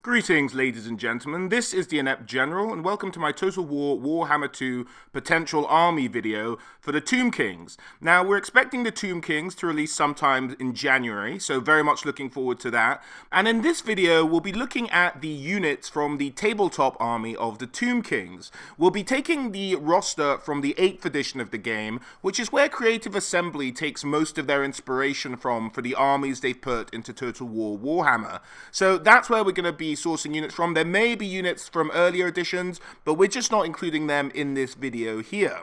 Greetings, ladies and gentlemen. This is the Inept General, and welcome to my Total War Warhammer 2 Potential Army video for the Tomb Kings. Now, we're expecting the Tomb Kings to release sometime in January, so very much looking forward to that. And in this video, we'll be looking at the units from the tabletop army of the Tomb Kings. We'll be taking the roster from the 8th edition of the game, which is where Creative Assembly takes most of their inspiration from for the armies they've put into Total War Warhammer. So that's where we're going to be sourcing units from. There may be units from earlier editions, but we're just not including them in this video here.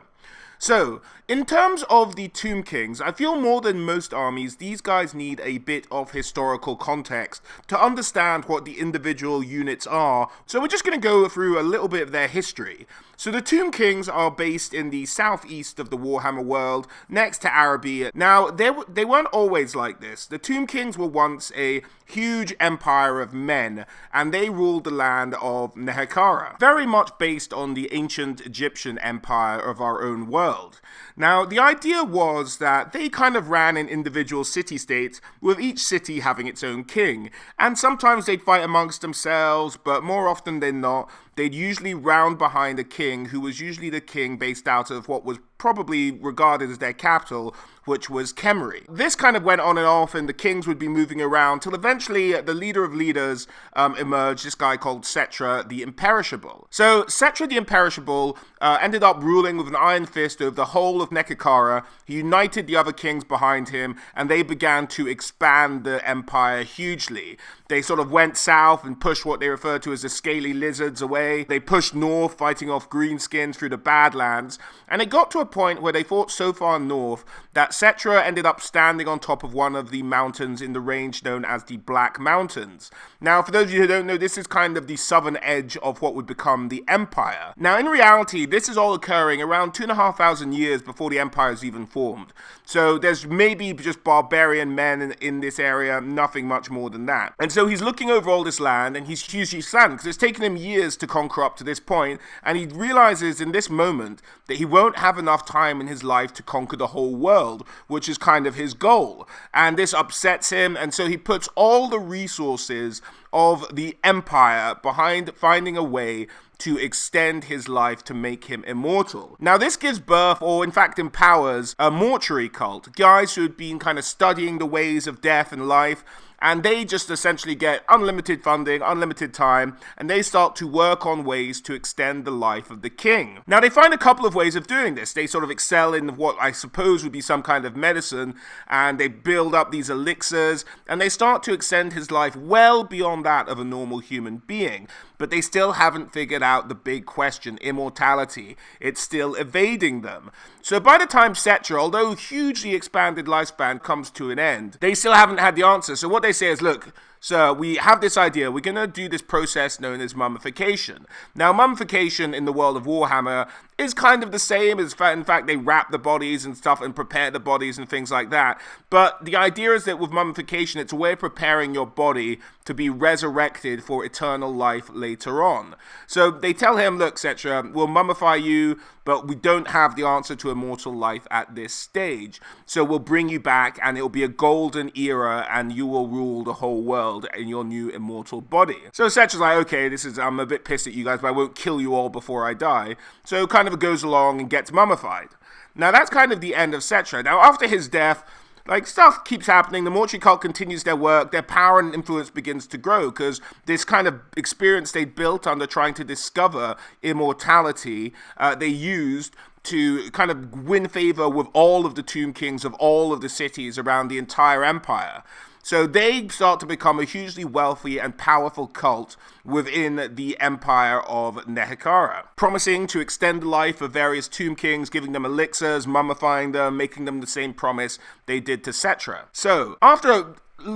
So, in terms of the Tomb Kings, I feel more than most armies, these guys need a bit of historical context to understand what the individual units are. So we're just going to go through a little bit of their history. So the Tomb Kings are based in the southeast of the Warhammer world, next to Araby. Now, they weren't always like this. The Tomb Kings were once a huge empire of men, and they ruled the land of Nehekhara, very much based on the ancient Egyptian empire of our own world. Now, the idea was that they kind of ran in individual city-states, with each city having its own king, and sometimes they'd fight amongst themselves, but more often than not, they'd usually round behind a king who was usually the king based out of what was probably regarded as their capital, which was Cavalry. This kind of went on and off, and the kings would be moving around till eventually the leader of leaders emerged, this guy called Settra the Imperishable. So Settra the Imperishable ended up ruling with an iron fist over the whole of Nehekhara. He united the other kings behind him, and they began to expand the empire hugely. They sort of went south and pushed what they referred to as the scaly lizards away. They pushed north, fighting off greenskins through the Badlands, and it got to a point where they fought so far north that Settra ended up standing on top of one of the mountains in the range known as the Black Mountains. Now, for those of you who don't know, this is kind of the southern edge of what would become the Empire. Now, in reality, this is all occurring around 2,500 years before the Empire is even formed. So there's maybe just barbarian men in this area, nothing much more than that. And so he's looking over all this land, and he's hugely saddened because it's taken him years to conquer up to this point, and he realizes in this moment that he won't have enough time in his life to conquer the whole world, which is kind of his goal. And this upsets him, and so he puts all the resources of the Empire behind finding a way to extend his life to make him immortal. Now, this gives birth, or in fact empowers, a mortuary cult. Guys who had been kind of studying the ways of death and life, and they just essentially get unlimited funding, unlimited time, and they start to work on ways to extend the life of the king. Now, they find a couple of ways of doing this. They sort of excel in what I suppose would be some kind of medicine, and they build up these elixirs, and they start to extend his life well beyond that of a normal human being. But they still haven't figured out the big question, immortality. It's still evading them. So by the time Settra, although hugely expanded lifespan, comes to an end, they still haven't had the answer. So what they say is, look, sir, we have this idea. We're going to do this process known as mummification. Now, mummification in the world of Warhammer is kind of the same as, in fact, they wrap the bodies and stuff and prepare the bodies and things like that. But the idea is that with mummification, it's a way of preparing your body to be resurrected for eternal life later on. So they tell him, look, Settra, we'll mummify you, but we don't have the answer to immortal life at this stage. So we'll bring you back, and it'll be a golden era, and you will rule the whole world in your new immortal body. So Settra's like, okay, I'm a bit pissed at you guys, but I won't kill you all before I die. So kind of goes along and gets mummified. Now that's kind of the end of Settra. Now after his death, stuff keeps happening. The mortuary cult continues their work. Their power and influence begins to grow because this kind of experience they built under trying to discover immortality, they used to kind of win favor with all of the Tomb Kings of all of the cities around the entire empire. So they start to become a hugely wealthy and powerful cult within the empire of Nehekhara, promising to extend the life of various Tomb Kings, giving them elixirs, mummifying them, making them the same promise they did to Settra. So, after a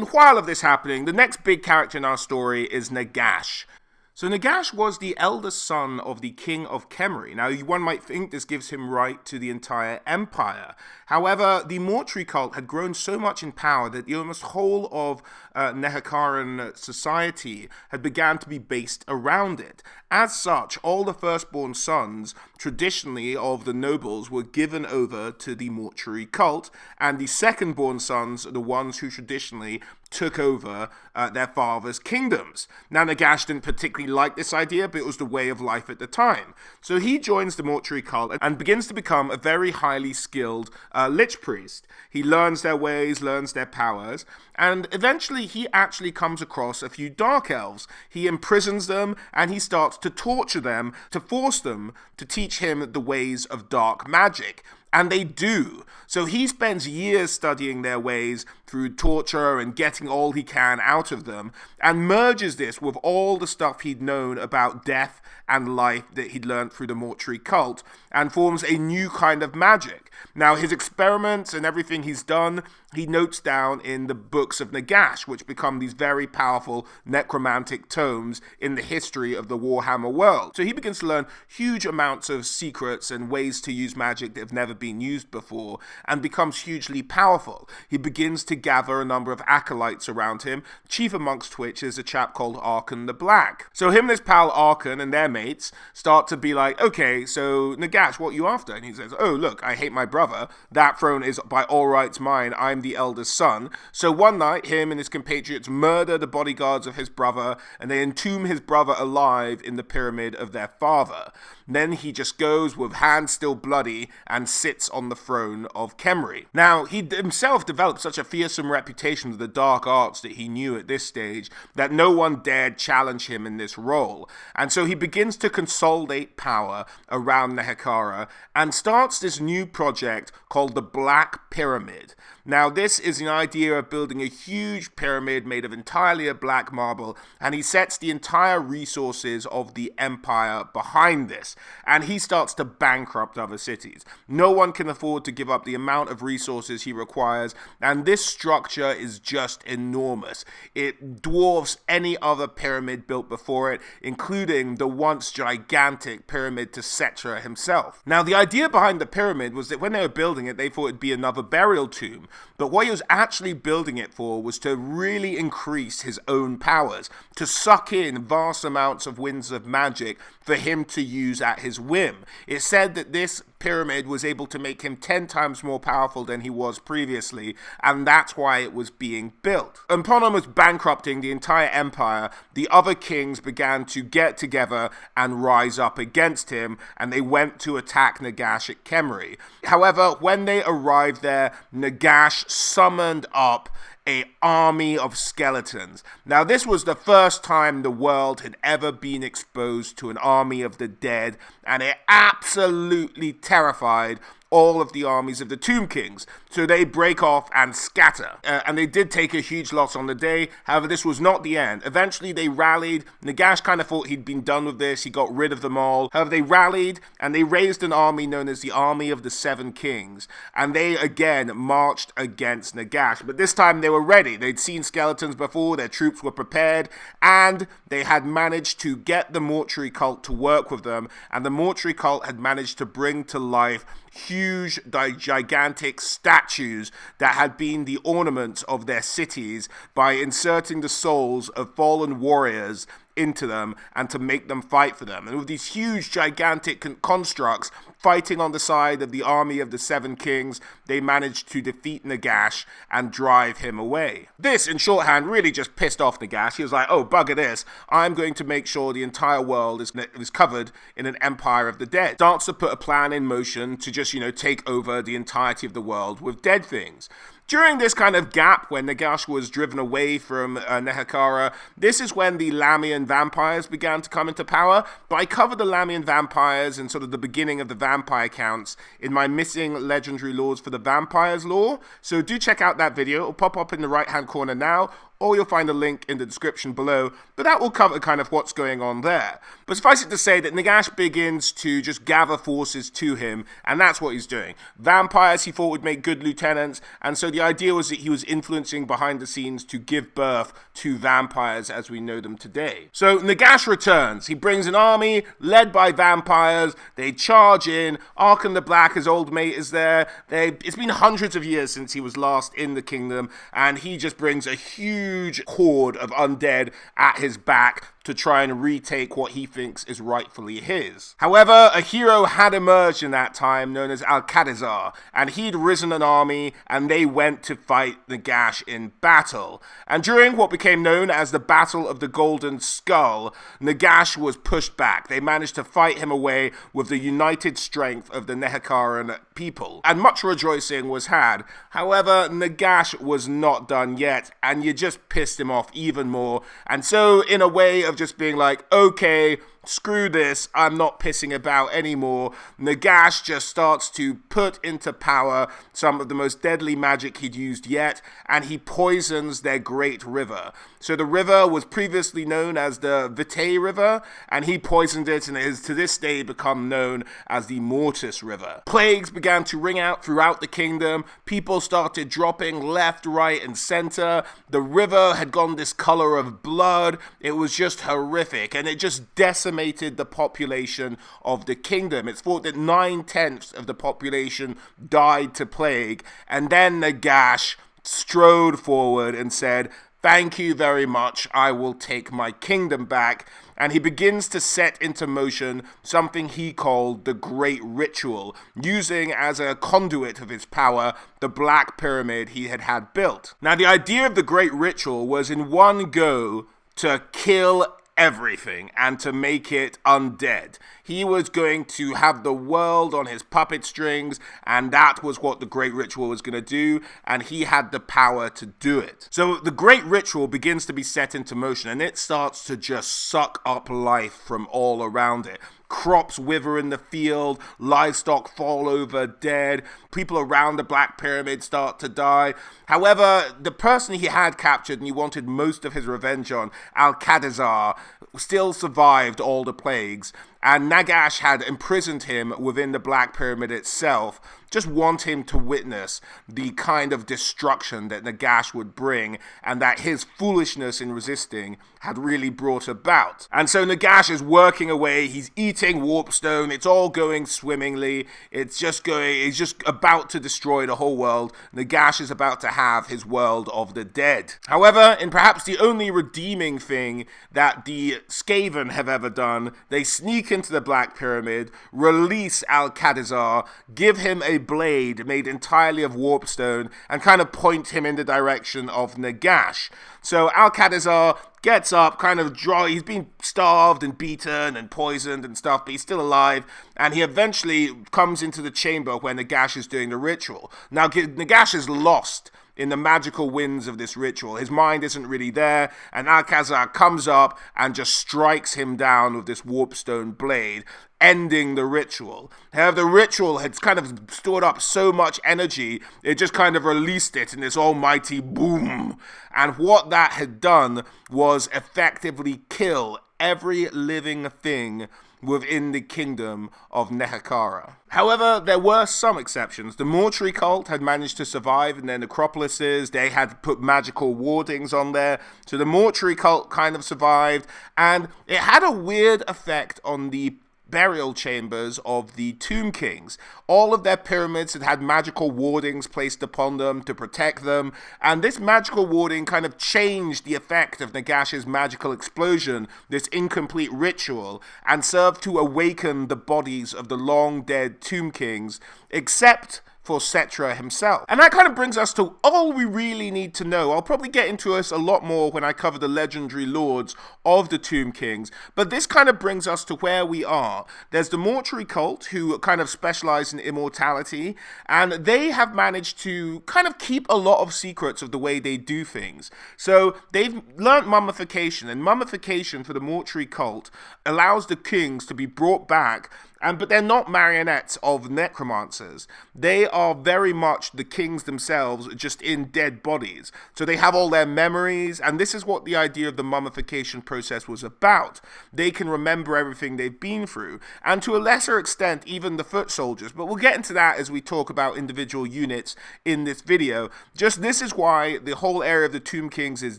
while of this happening, the next big character in our story is Nagash. So Nagash was the eldest son of the king of Cavalry. Now, one might think this gives him right to the entire empire. However, the mortuary cult had grown so much in power that the almost whole of Nehekharan society had began to be based around it. As such, all the firstborn sons, traditionally of the nobles, were given over to the mortuary cult, and the secondborn sons are the ones who traditionally took over their father's kingdoms. Now, Nagash didn't particularly like this idea, but it was the way of life at the time. So he joins the mortuary cult and begins to become a very highly skilled lich priest. He learns their ways, learns their powers, and eventually he actually comes across a few dark elves. He imprisons them, and he starts to torture them to force them to teach him the ways of dark magic. And they do. So he spends years studying their ways through torture and getting all he can out of them, and merges this with all the stuff he'd known about death and life that he'd learned through the mortuary cult, and forms a new kind of magic. Now, his experiments and everything he's done, he notes down in the books of Nagash, which become these very powerful necromantic tomes in the history of the Warhammer world. So he begins to learn huge amounts of secrets and ways to use magic that have never been used before, and becomes hugely powerful. He begins to gather a number of acolytes around him, chief amongst which is a chap called Arkan the Black. So him and his pal Arkan and their mates start to be like, okay, so Nagash, what are you after? And he says, oh, look, I hate my brother. That throne is by all rights mine. I'm the eldest son. So one night, him and his compatriots murder the bodyguards of his brother, and they entomb his brother alive in the pyramid of their father. Then he just goes with hands still bloody and sits on the throne of Cavalry. Now, he himself developed such a fearsome reputation of the dark arts that he knew at this stage that no one dared challenge him in this role. And so he begins to consolidate power around Nehekara and starts this new project called the Black Pyramid. Now, this is an idea of building a huge pyramid made of entirely of black marble, and he sets the entire resources of the empire behind this, and he starts to bankrupt other cities. No one can afford to give up the amount of resources he requires, and this structure is just enormous. It dwarfs any other pyramid built before it, including the once gigantic pyramid to Setra himself. Now, the idea behind the pyramid was that when they were building it, they thought it'd be another burial tomb. But what he was actually building it for was to really increase his own powers, to suck in vast amounts of winds of magic for him to use at his whim. It said that this pyramid was able to make him 10 times more powerful than he was previously, and that's why it was being built. Upon almost bankrupting the entire empire, the other kings began to get together and rise up against him, and they went to attack Nagash at Cavalry. However, when they arrived there, Nagash summoned up an army of skeletons. Now, this was the first time the world had ever been exposed to an army of the dead, and it absolutely terrified all of the armies of the Tomb Kings. So they break off and scatter. And they did take a huge loss on the day. However, this was not the end. Eventually, they rallied. Nagash kind of thought he'd been done with this. He got rid of them all. However, they rallied, and they raised an army known as the Army of the Seven Kings. And they, again, marched against Nagash. But this time, they were ready. They'd seen skeletons before. Their troops were prepared. And they had managed to get the mortuary cult to work with them. And the mortuary cult had managed to bring to life huge, gigantic statues that had been the ornaments of their cities by inserting the souls of fallen warriors into them and to make them fight for them. And with these huge, gigantic constructs fighting on the side of the army of the Seven Kings, they managed to defeat Nagash and drive him away. This, in shorthand, really just pissed off Nagash. He was like, oh, bugger this. I'm going to make sure the entire world is covered in an empire of the dead. Starts to put a plan in motion to just, take over the entirety of the world with dead things. During this kind of gap when Nagash was driven away from Nehekara, this is when the Lamian vampires began to come into power. But I covered the Lamian vampires and sort of the beginning of the vampire counts in my Missing Legendary Lords for the Vampires lore. So do check out that video. It'll pop up in the right-hand corner now, or you'll find a link in the description below, but that will cover kind of what's going on there. But suffice it to say that Nagash begins to just gather forces to him, and that's what he's doing. Vampires he thought would make good lieutenants, and so the idea was that he was influencing behind the scenes to give birth to vampires as we know them today. So Nagash returns. He brings an army led by vampires. They charge in. Arkan the Black, his old mate, is there. It's been hundreds of years since he was last in the kingdom, and he just brings a huge horde of undead at his back to try and retake what he thinks is rightfully his. However, a hero had emerged in that time known as Alcadizar, and he'd risen an army, and they went to fight Nagash in battle. And during what became known as the Battle of the Golden Skull, Nagash was pushed back. They managed to fight him away with the united strength of the Nehekaran people, and much rejoicing was had. However, Nagash was not done yet, and you just pissed him off even more. And so, in a way of just being like, okay, screw this, I'm not pissing about anymore, Nagash just starts to put into power some of the most deadly magic he'd used yet, and he poisons their great river. So the river was previously known as the Vitae River, and he poisoned it, and it has to this day become known as the Mortis River. Plagues began to ring out throughout the kingdom. People started dropping left, right, and center. The river had gone this color of blood. It was just horrific, and it just decimated the population of the kingdom. It's thought that 9/10 of the population died to plague, and then Nagash strode forward and said, "Thank you very much, I will take my kingdom back." And he begins to set into motion something he called the Great Ritual, using as a conduit of his power the Black Pyramid he had built. Now, the idea of the Great Ritual was in one go to kill everything and to make it undead. He was going to have the world on his puppet strings, and that was what the Great Ritual was going to do, and he had the power to do it. So the Great Ritual begins to be set into motion, and it starts to just suck up life from all around it. Crops wither in the field, livestock fall over dead, people around the Black Pyramid start to die. However, the person he had captured and he wanted most of his revenge on, Alcadizar, still survived all the plagues, and Nagash had imprisoned him within the Black Pyramid itself, just want him to witness the kind of destruction that Nagash would bring, and that his foolishness in resisting had really brought about. And so Nagash is working away, he's eating warpstone, it's all going swimmingly, he's just about to destroy the whole world. Nagash is about to have his world of the dead. However, in perhaps the only redeeming thing that the Skaven have ever done, they sneak into the Black Pyramid, release Alcadizar, give him a blade made entirely of warpstone, and kind of point him in the direction of Nagash. So Alcadizar gets up, kind of dry, he's been starved and beaten and poisoned and stuff, but he's still alive, and he eventually comes into the chamber where Nagash is doing the ritual. Now, Nagash is lost in the magical winds of this ritual. His mind isn't really there, and Alcadizar comes up and just strikes him down with this warpstone blade, ending the ritual. However, the ritual had kind of stored up so much energy, it just kind of released it in this almighty boom. And what that had done was effectively kill every living thing within the kingdom of Nehekara. However, there were some exceptions. The mortuary cult had managed to survive in their necropolises. They had put magical wardings on there. So the mortuary cult kind of survived, and it had a weird effect on the burial chambers of the Tomb Kings. All of their pyramids had magical wardings placed upon them to protect them, and this magical warding kind of changed the effect of Nagash's magical explosion, this incomplete ritual, and served to awaken the bodies of the long dead Tomb Kings, except for Settra himself. And that kind of brings us to all we really need to know. I'll probably get into this a lot more when I cover the legendary lords of the Tomb Kings, but this kind of brings us to where we are. There's the mortuary cult, who kind of specialize in immortality, and they have managed to kind of keep a lot of secrets of the way they do things. So they've learnt mummification, and mummification for the mortuary cult allows the kings to be brought back, but they're not marionettes of necromancers. They are very much the kings themselves, just in dead bodies. So they have all their memories, and this is what the idea of the mummification process was about. They can remember everything they've been through, and to a lesser extent, even the foot soldiers. But we'll get into that as we talk about individual units in this video. Just this is why the whole area of the Tomb Kings is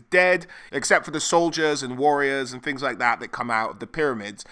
dead, except for the soldiers and warriors and things like that come out of the pyramids.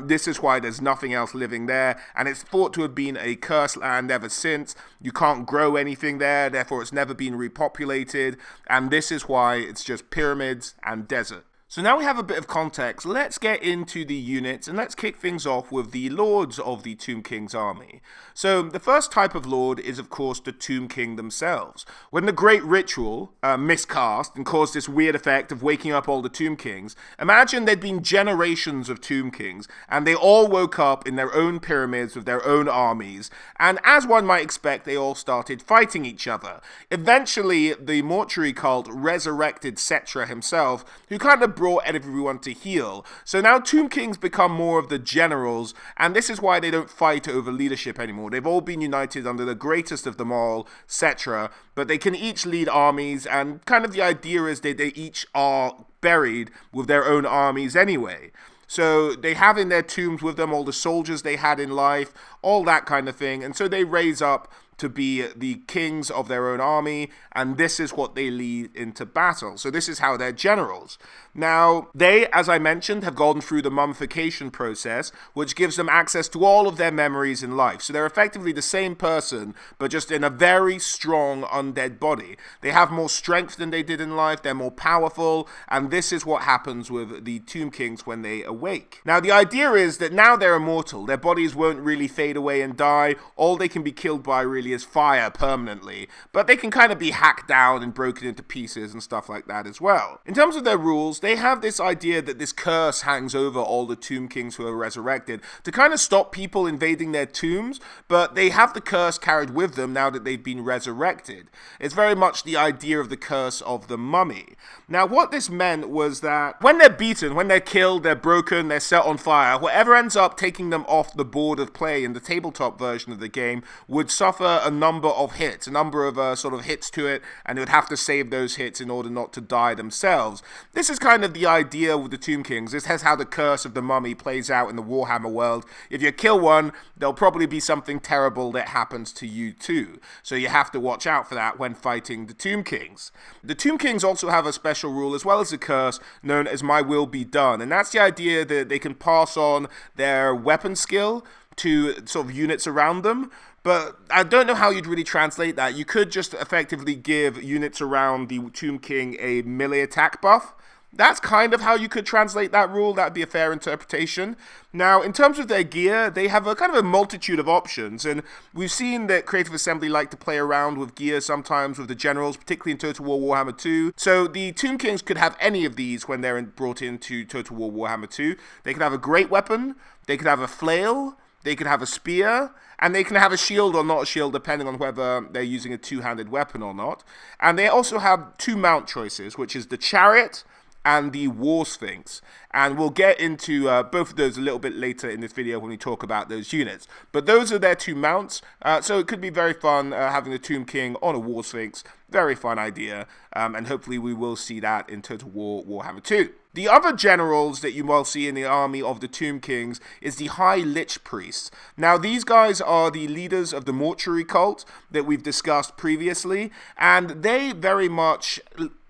This is why there's nothing else living there, and it's thought to have been a cursed land ever since. You can't grow anything there, therefore it's never been repopulated, and this is why it's just pyramids and desert. So now we have a bit of context, let's get into the units and let's kick things off with the lords of the Tomb King's army. So the first type of lord is of course the Tomb King themselves. When the Great Ritual miscast and caused this weird effect of waking up all the Tomb Kings, imagine there'd been generations of Tomb Kings and they all woke up in their own pyramids with their own armies, and as one might expect, they all started fighting each other. Eventually the mortuary cult resurrected Cetra himself, who kind of brought everyone to heel. So now Tomb Kings become more of the generals, and this is why they don't fight over leadership anymore. They've all been united under the greatest of them all, Cetra, but they can each lead armies, and kind of the idea is that they each are buried with their own armies anyway. So they have in their tombs with them all the soldiers they had in life, all that kind of thing, and so they raise up to be the kings of their own army, and this is what they lead into battle. So this is how they're generals. Now, they, as I mentioned, have gone through the mummification process, which gives them access to all of their memories in life. So they're effectively the same person, but just in a very strong undead body. They have more strength than they did in life, they're more powerful, and this is what happens with the Tomb Kings when they awake. Now, the idea is that now they're immortal. Their bodies won't really fade away and die. All they can be killed by really is fire permanently, but they can kind of be hacked down and broken into pieces and stuff like that as well. In terms of their rules, they have this idea that this curse hangs over all the Tomb Kings who are resurrected to kind of stop people invading their tombs, but they have the curse carried with them now that they've been resurrected. It's very much the idea of the curse of the mummy. Now, what this meant was that when they're beaten, when they're killed, they're broken, they're set on fire, whatever ends up taking them off the board of play in the tabletop version of the game would suffer a number of hits, a number of sort of hits to it, and they would have to save those hits in order not to die themselves. This is kind of the idea with the Tomb Kings. This is how the curse of the mummy plays out in the Warhammer world. If you kill one, there'll probably be something terrible that happens to you too. So you have to watch out for that when fighting the Tomb Kings. The Tomb Kings also have a special rule as well as a curse known as My Will Be Done, and that's the idea that they can pass on their weapon skill to sort of units around them. But I don't know how you'd really translate that. You could just effectively give units around the Tomb King a melee attack buff. That's kind of how you could translate that rule. That'd be a fair interpretation. Now, in terms of their gear, they have a kind of a multitude of options, and we've seen that Creative Assembly like to play around with gear sometimes with the generals, particularly in Total War Warhammer 2. So the Tomb Kings could have any of these when they're brought into Total War Warhammer 2. They could have a great weapon, they could have a flail, they could have a spear, and they can have a shield or not a shield depending on whether they're using a two-handed weapon or not. And they also have two mount choices, which is the chariot and the War Sphinx. And we'll get into both of those a little bit later in this video when we talk about those units. But those are their two mounts, so it could be very fun having the Tomb King on a War Sphinx. Very fun idea, and hopefully we will see that in Total War Warhammer 2. The other generals that you will see in the army of the Tomb Kings is the High Lich Priests. Now, these guys are the leaders of the mortuary cult that we've discussed previously, and they very much...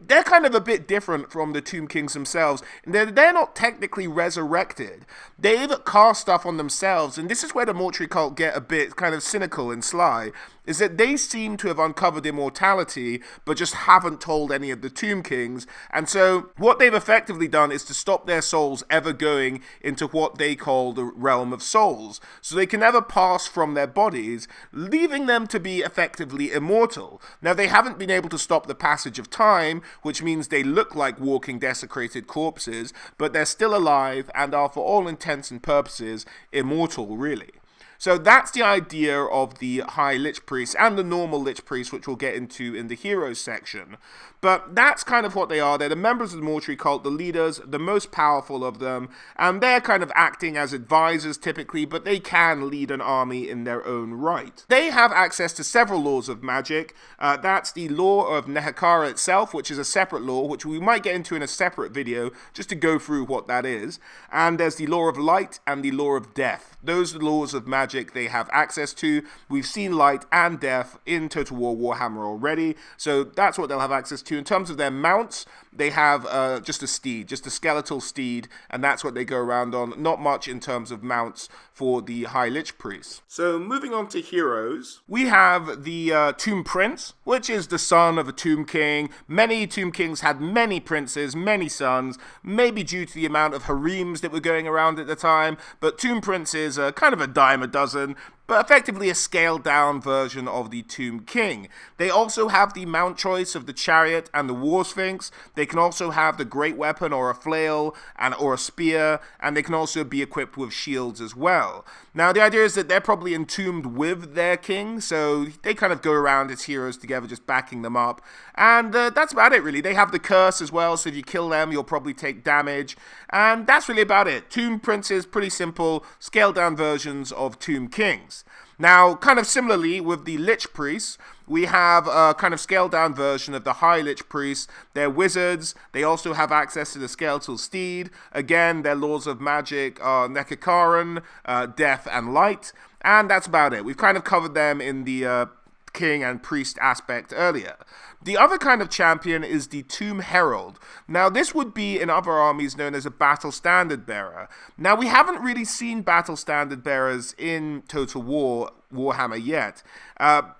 they're kind of a bit different from the Tomb Kings themselves. They're not technically resurrected. They've cast stuff on themselves, and this is where the mortuary cult get a bit kind of cynical and sly, is that they seem to have uncovered immortality, but just haven't told any of the Tomb Kings. And so what they've effectively done is to stop their souls ever going into what they call the realm of souls. So they can never pass from their bodies, leaving them to be effectively immortal. Now, they haven't been able to stop the passage of time, which means they look like walking desecrated corpses, but they're still alive and are, for all intents and purposes, immortal, really. So that's the idea of the High Lich Priest and the normal Lich Priest, which we'll get into in the Heroes section. But that's kind of what they are. They're the members of the mortuary cult, the leaders, the most powerful of them, and they're kind of acting as advisors typically, but they can lead an army in their own right. They have access to several laws of magic. That's the law of Nehekara itself, which is a separate law, which we might get into in a separate video, just to go through what that is. And there's the law of light and the law of death. Those are the laws of magic they have access to. We've seen light and death in Total War Warhammer already, so that's what they'll have access to. In terms of their mounts, they have just a steed, just a skeletal steed, and that's what they go around on. Not much in terms of mounts for the High Lich Priests. So moving on to heroes, we have the Tomb Prince, which is the son of a Tomb King. Many Tomb Kings had many princes, many sons, maybe due to the amount of harems that were going around at the time, but Tomb Prince is kind of a dime a dozen, but effectively a scaled-down version of the Tomb King. They also have the mount choice of the Chariot and the War Sphinx. They can also have the Great Weapon or a flail or a spear, and they can also be equipped with shields as well. Now, the idea is that they're probably entombed with their king, so they kind of go around as heroes together, just backing them up. And that's about it, really. They have the curse as well, so if you kill them, you'll probably take damage. And that's really about it. Tomb Princes, pretty simple, scaled-down versions of Tomb Kings. Now, kind of similarly with the Lich Priests, we have a kind of scaled-down version of the High Lich Priests. They're wizards. They also have access to the Skeletal Steed. Again, their laws of magic are Nekakaran, Death, and Light. And that's about it. We've kind of covered them in the king and priest aspect earlier. The other kind of champion is the Tomb Herald. Now, this would be in other armies known as a Battle Standard Bearer. Now, we haven't really seen Battle Standard Bearers in Total War Warhammer yet.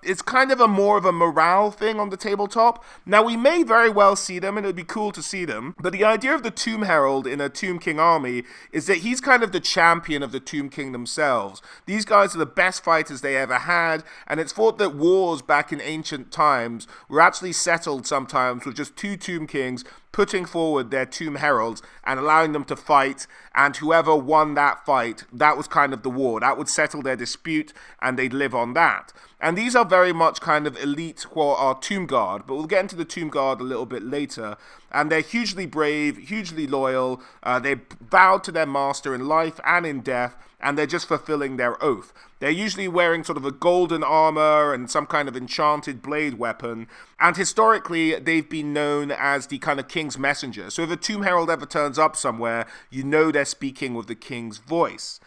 It's kind of more of a morale thing on the tabletop. Now, we may very well see them, and it would be cool to see them, but the idea of the Tomb Herald in a Tomb King army is that he's kind of the champion of the Tomb King themselves. These guys are the best fighters they ever had, and it's thought that wars back in ancient times were actually settled sometimes with just two Tomb Kings putting forward their Tomb Heralds and allowing them to fight, and whoever won that fight, that was kind of the war. That would settle their dispute, and they'd live on that. And these are very much kind of elite for our Tomb Guard, but we'll get into the Tomb Guard a little bit later. And they're hugely brave, hugely loyal. They bow to their master in life and in death, and they're just fulfilling their oath. They're usually wearing sort of a golden armor and some kind of enchanted blade weapon. And historically, they've been known as the kind of king's messenger. So if a Tomb Herald ever turns up somewhere, you know they're speaking with the king's voice.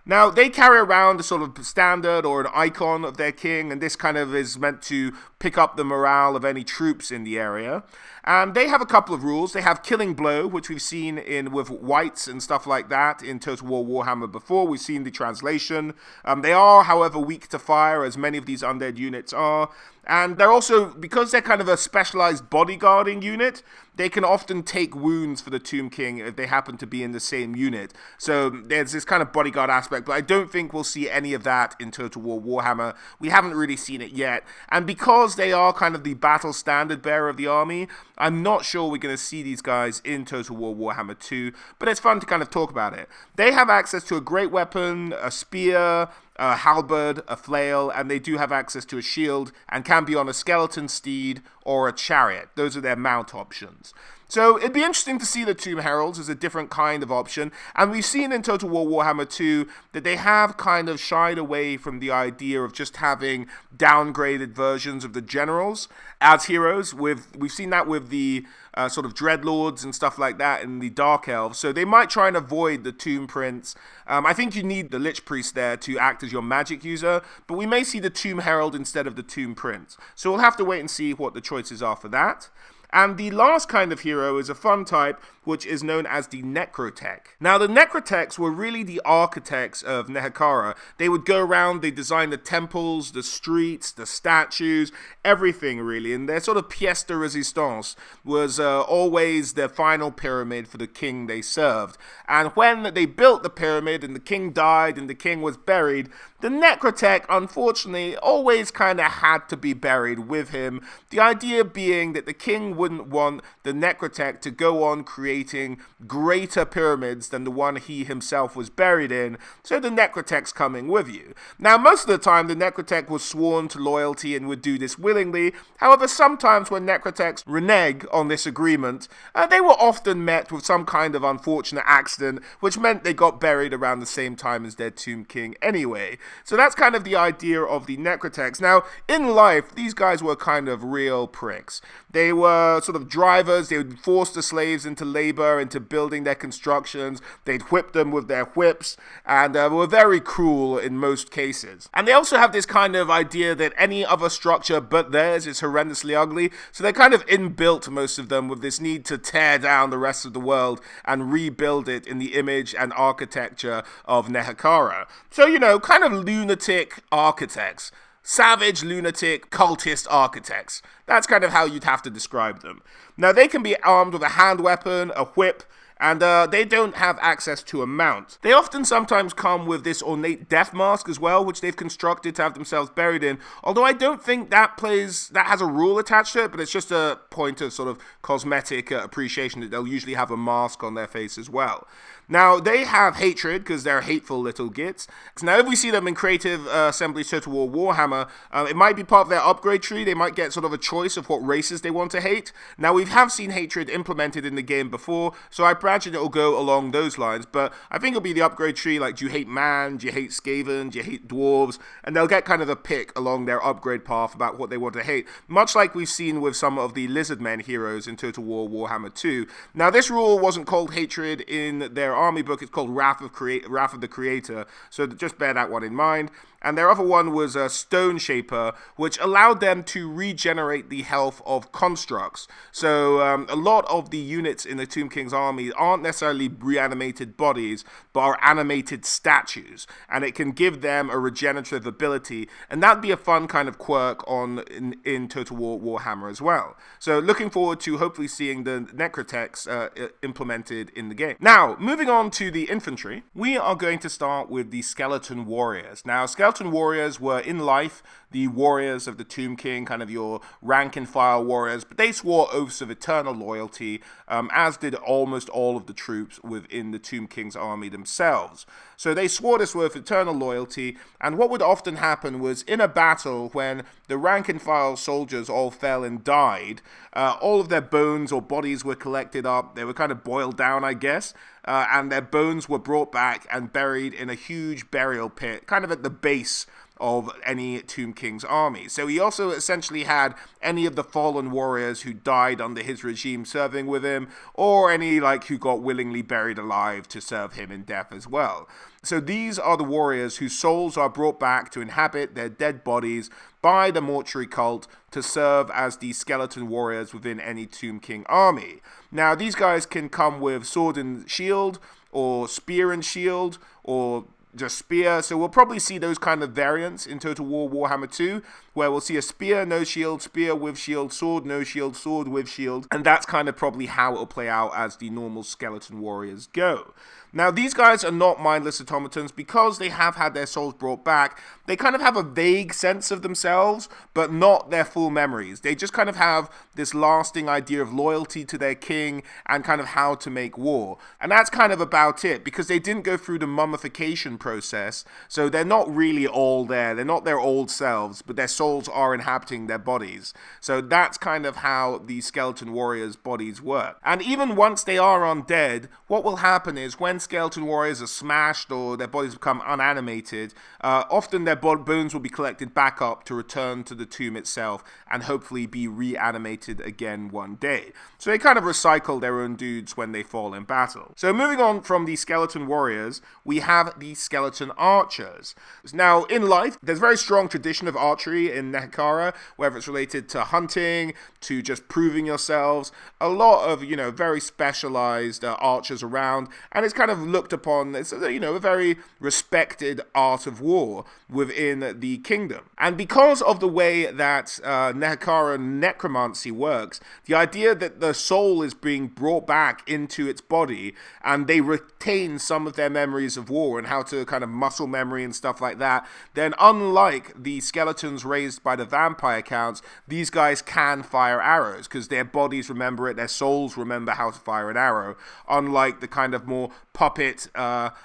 Now, they carry around a sort of standard or an icon of their king, and this kind of is meant to pick up the morale of any troops in the area. And they have a couple of rules. They have Killing Blow, which we've seen with wights and stuff like that in Total War Warhammer before. We've seen the translation. They are, however, weak to fire, as many of these undead units are. And they're also, because they're kind of a specialized bodyguarding unit, they can often take wounds for the Tomb King if they happen to be in the same unit. So there's this kind of bodyguard aspect, but I don't think we'll see any of that in Total War Warhammer. We haven't really seen it yet. And because they are kind of the battle standard bearer of the army, I'm not sure we're going to see these guys in Total War Warhammer 2, but it's fun to kind of talk about it. They have access to a great weapon, a spear, a halberd, a flail, and they do have access to a shield and can be on a skeleton steed or a chariot. Those are their mount options. So it'd be interesting to see the Tomb Heralds as a different kind of option. And we've seen in Total War Warhammer 2 that they have kind of shied away from the idea of just having downgraded versions of the generals as heroes. We've seen that with the sort of Dreadlords and stuff like that in the Dark Elves. So they might try and avoid the Tomb Prince. I think you need the Lich Priest there to act as your magic user, but we may see the Tomb Herald instead of the Tomb Prince. So we'll have to wait and see what the choices are for that. And the last kind of hero is a fun type, which is known as the Necrotech. Now, the Necrotechs were really the architects of Nekakara. They would go around, they designed the temples, the streets, the statues, everything really. And their sort of pièce de résistance was always their final pyramid for the king they served. And when they built the pyramid and the king died and the king was buried, the Necrotech, unfortunately, always kind of had to be buried with him. The idea being that the king wouldn't want the Necrotech to go on creating greater pyramids than the one he himself was buried in, so the Necrotech's coming with you. Now, most of the time, the Necrotech was sworn to loyalty and would do this willingly. However, sometimes when Necrotechs renege on this agreement, they were often met with some kind of unfortunate accident, which meant they got buried around the same time as their Tomb King anyway. So that's kind of the idea of the Necrotechs. Now, in life, these guys were kind of real pricks. They were sort of drivers. They would force the slaves into labor, into building their constructions. They'd whip them with their whips, and were very cruel in most cases. And they also have this kind of idea that any other structure but theirs is horrendously ugly, so they're kind of inbuilt, most of them, with this need to tear down the rest of the world and rebuild it in the image and architecture of Nehekhara. So, kind of lunatic architects. Savage, lunatic, cultist architects. That's kind of how you'd have to describe them. Now, they can be armed with a hand weapon, a whip, and they don't have access to a mount. They often sometimes come with this ornate death mask as well, which they've constructed to have themselves buried in, although I don't think that has a rule attached to it, but it's just a point of sort of cosmetic appreciation that they'll usually have a mask on their face as well. Now, they have hatred because they're hateful little gits. Now, if we see them in Creative Assembly's Total War Warhammer, it might be part of their upgrade tree. They might get sort of a choice of what races they want to hate. Now, we have seen hatred implemented in the game before, so I imagine it will go along those lines. But I think it'll be the upgrade tree, like, do you hate man, do you hate Skaven, do you hate dwarves? And they'll get kind of a pick along their upgrade path about what they want to hate, much like we've seen with some of the Lizardmen heroes in Total War Warhammer 2. Now, this rule wasn't called hatred in their army book. It's called Wrath of the Creator, so just bear that one in mind. And their other one was a Stone Shaper, which allowed them to regenerate the health of constructs. So a lot of the units in the Tomb King's army aren't necessarily reanimated bodies, but are animated statues, and it can give them a regenerative ability, and that'd be a fun kind of quirk in Total War Warhammer as well. So looking forward to hopefully seeing the Necrotex implemented in the game. Now, moving on to the infantry, we are going to start with the Skeleton Warriors. Now, Skeleton Warriors were in life the warriors of the Tomb King, kind of your rank and file warriors, but they swore oaths of eternal loyalty, as did almost all of the troops within the Tomb King's army themselves. So they swore this oath of eternal loyalty, and what would often happen was in a battle when the rank and file soldiers all fell and died, all of their bones or bodies were collected up. They were kind of boiled down, I guess, and their bones were brought back and buried in a huge burial pit, kind of at the base of any Tomb King's army. So he also essentially had any of the fallen warriors who died under his regime serving with him, or any who got willingly buried alive to serve him in death as well. So these are the warriors whose souls are brought back to inhabit their dead bodies by the mortuary cult to serve as the skeleton warriors within any Tomb King army. Now, these guys can come with sword and shield, or spear and shield, or just spear. So we'll probably see those kind of variants in Total War Warhammer 2, where we'll see a spear, no shield, spear with shield, sword, no shield, sword with shield. And that's kind of probably how it'll play out as the normal skeleton warriors go. Now, these guys are not mindless automatons because they have had their souls brought back. They kind of have a vague sense of themselves, but not their full memories. They just kind of have this lasting idea of loyalty to their king and kind of how to make war. And that's kind of about it, because they didn't go through the mummification process, so they're not really all there. They're not their old selves, but their souls are inhabiting their bodies. So that's kind of how the skeleton warriors' bodies work. And even once they are undead, what will happen is when skeleton warriors are smashed or their bodies become unanimated, often their bones will be collected back up to return to the tomb itself and hopefully be reanimated again one day. So they kind of recycle their own dudes when they fall in battle. So moving on from the skeleton warriors, we have the skeleton archers. Now, in life, there's a very strong tradition of archery in Nehekhara, whether it's related to hunting, to just proving yourselves. A lot of, very specialized archers around, and it's kind of looked upon as, a very respected art of war within the kingdom. And because of the way that Nehekhara necromancy works, the idea that the soul is being brought back into its body and they retain some of their memories of war and how to kind of muscle memory and stuff like that, then unlike the skeletons raised by the vampire counts, these guys can fire arrows because their bodies remember it, their souls remember how to fire an arrow, unlike the kind of more puppet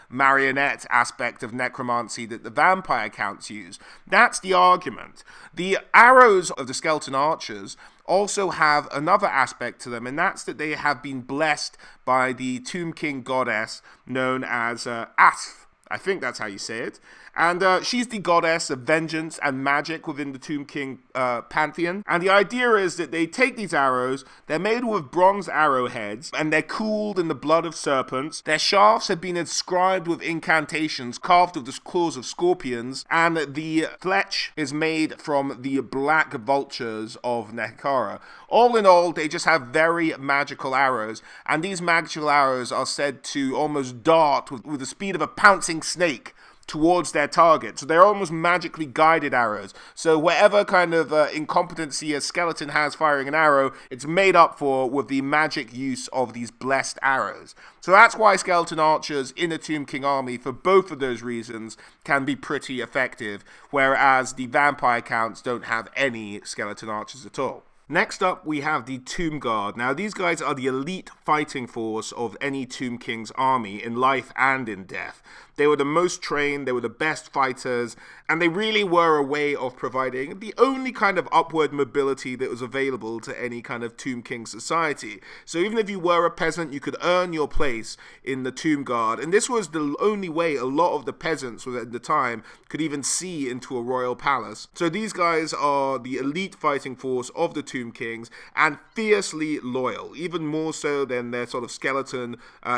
marionette aspect of necromancy that the vampire counts use. That's the argument. The arrows of the skeleton archers also have another aspect to them, and that's that they have been blessed by the Tomb King goddess known as Asf. I think that's how you say it. And she's the goddess of vengeance and magic within the Tomb King pantheon. And the idea is that they take these arrows, they're made with bronze arrowheads, and they're cooled in the blood of serpents. Their shafts have been inscribed with incantations carved with the claws of scorpions, and the fletch is made from the black vultures of Nekara. All in all, they just have very magical arrows, and these magical arrows are said to almost dart with the speed of a pouncing snake towards their target. So they're almost magically guided arrows. So whatever kind of incompetency a skeleton has firing an arrow, it's made up for with the magic use of these blessed arrows. So that's why skeleton archers in a Tomb King army, for both of those reasons, can be pretty effective, whereas the vampire counts don't have any skeleton archers at all. Next up, we have the Tomb Guard. Now, these guys are the elite fighting force of any Tomb King's army, in life and in death. They were the most trained, they were the best fighters, and they really were a way of providing the only kind of upward mobility that was available to any kind of Tomb King society. So even if you were a peasant, you could earn your place in the Tomb Guard, and this was the only way a lot of the peasants at the time could even see into a royal palace. So these guys are the elite fighting force of the Tomb Kings, and fiercely loyal, even more so than their sort of skeleton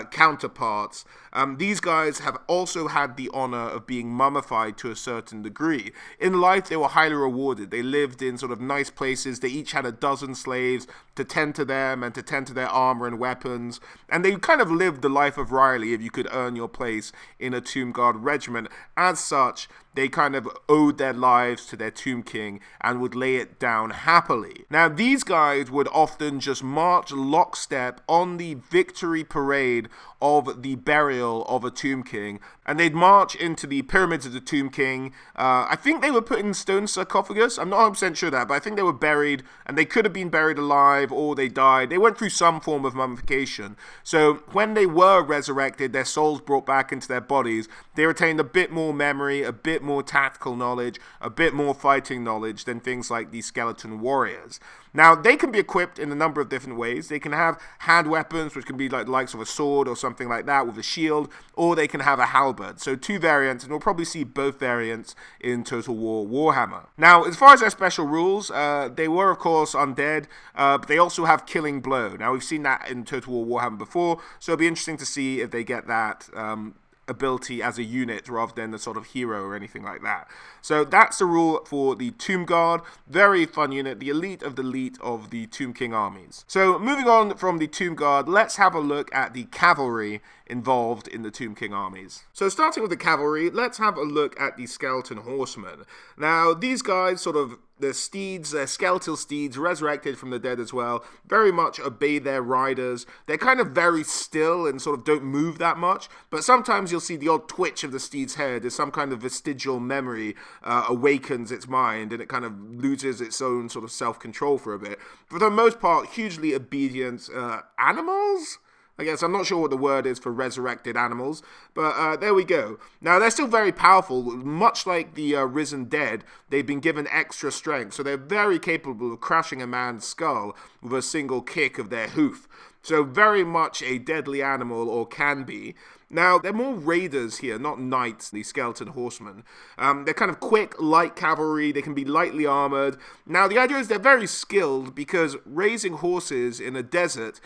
counterparts. These guys have also had the honor of being mummified to a certain degree. In life, they were highly rewarded. They lived in sort of nice places. They each had a dozen slaves to tend to them and to tend to their armor and weapons. And they kind of lived the life of Riley if you could earn your place in a Tomb Guard regiment. As such, they kind of owed their lives to their Tomb King and would lay it down happily. Now, these guys would often just march lockstep on the victory parade of the burial of a Tomb King, and they'd march into the pyramids of the Tomb King. I think they were put in stone sarcophagus. I'm not 100% sure of that, but I think they were buried, and they could have been buried alive or they died. They went through some form of mummification. So when they were resurrected, their souls brought back into their bodies, they retained a bit more memory, a bit more tactical knowledge, a bit more fighting knowledge than things like the skeleton warriors. Now, they can be equipped in a number of different ways. They can have hand weapons, which can be like the likes of a sword or something like that with a shield, or they can have a halberd. So two variants, and we'll probably see both variants in Total War Warhammer. Now, as far as their special rules, they were, of course, undead, but they also have Killing Blow. Now, we've seen that in Total War Warhammer before, so it'll be interesting to see if they get that ability as a unit rather than a sort of hero or anything like that. So that's the rule for the Tomb Guard. Very fun unit, the elite of the Tomb King armies. So moving on from the Tomb Guard, let's have a look at the cavalry involved in the Tomb King armies. So starting with the cavalry, let's have a look at the skeleton horsemen. Now, these guys sort of, their steeds, their skeletal steeds, resurrected from the dead as well, very much obey their riders. They're kind of very still and sort of don't move that much, but sometimes you'll see the odd twitch of the steed's head as some kind of vestigial memory awakens its mind and it kind of loses its own sort of self-control for a bit. For the most part, hugely obedient animals? I guess I'm not sure what the word is for resurrected animals, but there we go. Now, they're still very powerful. Much like the risen dead, they've been given extra strength, so they're very capable of crushing a man's skull with a single kick of their hoof. So very much a deadly animal, or can be. Now, they're more raiders here, not knights, the skeleton horsemen. They're kind of quick, light cavalry. They can be lightly armored. Now, the idea is they're very skilled because raising horses in a desert,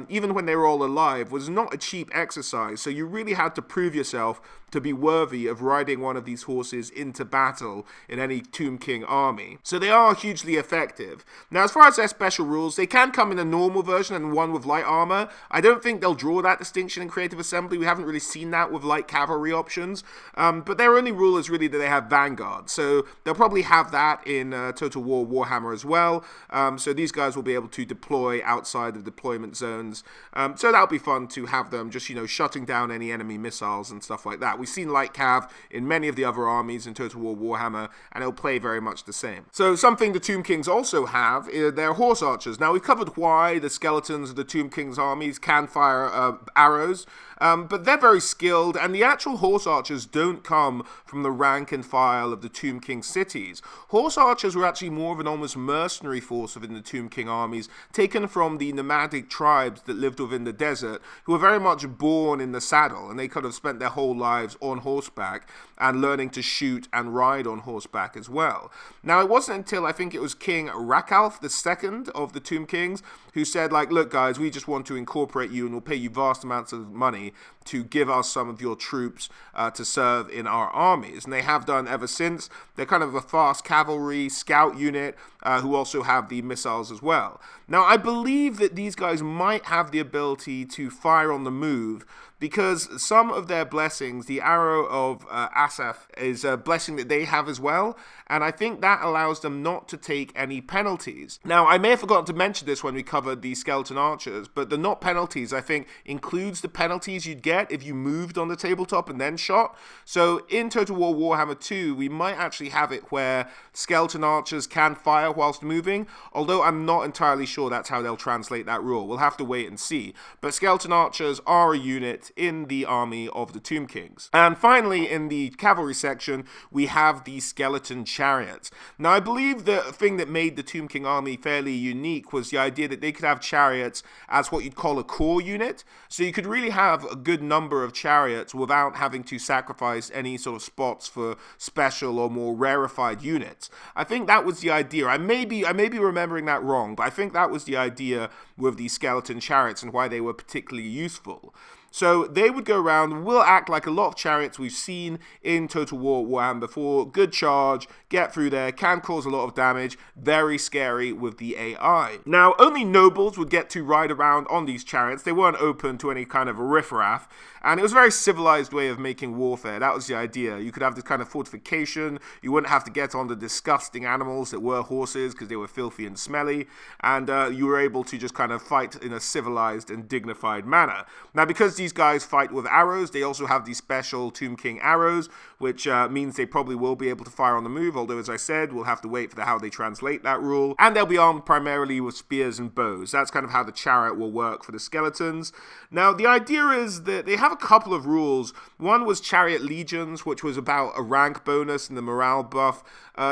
even when they were all alive, was not a cheap exercise. So you really had to prove yourself to be worthy of riding one of these horses into battle in any Tomb King army. So they are hugely effective. Now, as far as their special rules, they can come in a normal version and one with light armor. I don't think they'll draw that distinction in Creative Assembly. We haven't really seen that with light cavalry options. But their only rule is really that they have Vanguard. So they'll probably have that in Total War Warhammer as well. So these guys will be able to deploy outside of deployment zones. So that'll be fun to have them just, shutting down any enemy missiles and stuff like that. We've seen light cav in many of the other armies in Total War Warhammer, and it'll play very much the same. So something the Tomb Kings also have is their horse archers. Now, we've covered why the skeletons of the Tomb Kings armies can fire arrows. But they're very skilled, and the actual horse archers don't come from the rank and file of the Tomb King cities. Horse archers were actually more of an almost mercenary force within the Tomb King armies, taken from the nomadic tribes that lived within the desert, who were very much born in the saddle, and they could have spent their whole lives on horseback and learning to shoot and ride on horseback as well. Now, it wasn't until I think it was King Rakalf II of the Tomb Kings who said, like, look guys, we just want to incorporate you and we'll pay you vast amounts of money to give us some of your troops to serve in our armies. And they have done ever since. They're kind of a fast cavalry scout unit who also have the missiles as well. Now, I believe that these guys might have the ability to fire on the move, because some of their blessings, the Arrow of Asaph, is a blessing that they have as well, and I think that allows them not to take any penalties. Now, I may have forgotten to mention this when we covered the Skeleton Archers, but the not penalties, I think, includes the penalties you'd get if you moved on the tabletop and then shot. So in Total War Warhammer 2, we might actually have it where Skeleton Archers can fire whilst moving, although I'm not entirely sure that's how they'll translate that rule. We'll have to wait and see. But Skeleton Archers are a unit in the army of the Tomb Kings. And finally, in the cavalry section, we have the Skeleton Chariots. Now, I believe the thing that made the Tomb King army fairly unique was the idea that they could have chariots as what you'd call a core unit. So you could really have a good number of chariots without having to sacrifice any sort of spots for special or more rarefied units. I think that was the idea. I may be remembering that wrong, but I think that was the idea with the Skeleton Chariots and why they were particularly useful. So they would go around, will act like a lot of chariots we've seen in Total War Warhammer before. Good charge, get through there, can cause a lot of damage, very scary with the AI. Now, only nobles would get to ride around on these chariots. They weren't open to any kind of riffraff, and it was a very civilized way of making warfare. That was the idea. You could have this kind of fortification, you wouldn't have to get on the disgusting animals that were horses because they were filthy and smelly, and you were able to just kind of fight in a civilized and dignified manner. Now, because these guys fight with arrows, they also have these special Tomb King arrows, which means they probably will be able to fire on the move, although, as I said, we'll have to wait for how they translate that rule. And they'll be armed primarily with spears and bows. That's kind of how the chariot will work for the skeletons. Now, the idea is that they have a couple of rules. One was Chariot Legions, which was about a rank bonus and the morale buff.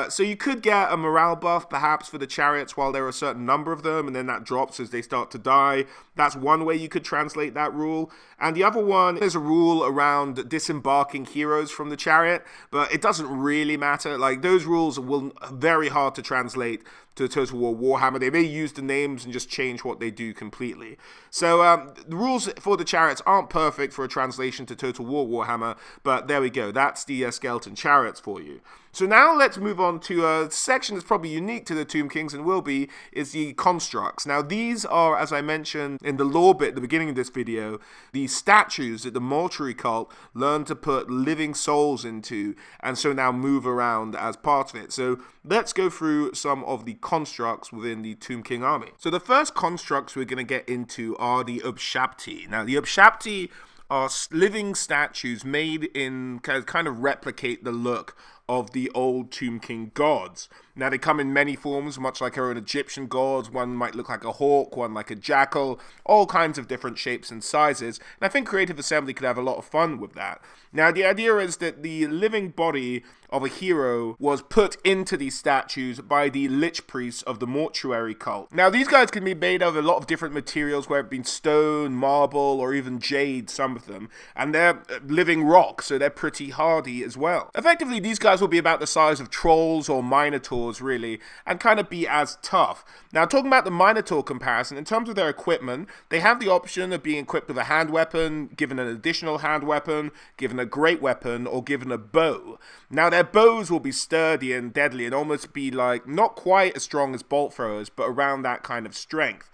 So you could get a morale buff, perhaps, for the chariots while there are a certain number of them, and then that drops as they start to die. That's one way you could translate that rule. And the other one is a rule around disembarking heroes from the chariot, but it doesn't really matter. Like, those rules will very hard to translate to Total War Warhammer. They may use the names and just change what they do completely. So the rules for the chariots aren't perfect for a translation to Total War Warhammer, but there we go. That's the Skeleton Chariots for you. So now let's move on to a section that's probably unique to the Tomb Kings and will be, is the constructs. Now, these are, as I mentioned in the lore bit at the beginning of this video, the statues that the mortuary cult learned to put living souls into, and so now move around as part of it. So let's go through some of the constructs within the Tomb King army. So the first constructs we're going to get into are the Upshapti. Now, the Upshapti are living statues made in kind of replicate the look of the old Tomb King gods. Now, they come in many forms, much like our own Egyptian gods. One might look like a hawk, one like a jackal, all kinds of different shapes and sizes. And I think Creative Assembly could have a lot of fun with that. Now, the idea is that the living body of a hero was put into these statues by the Lich Priests of the mortuary cult. Now, these guys can be made of a lot of different materials, whether it be stone, marble, or even jade, some of them. And they're living rock, so they're pretty hardy as well. Effectively, these guys will be about the size of trolls or minotaurs, really, and kind of be as tough. Now, talking about the minotaur comparison, in terms of their equipment, they have the option of being equipped with a hand weapon, given an additional hand weapon, given a great weapon, or given a bow. Now, their bows will be sturdy and deadly and almost be like, not quite as strong as bolt throwers, but around that kind of strength.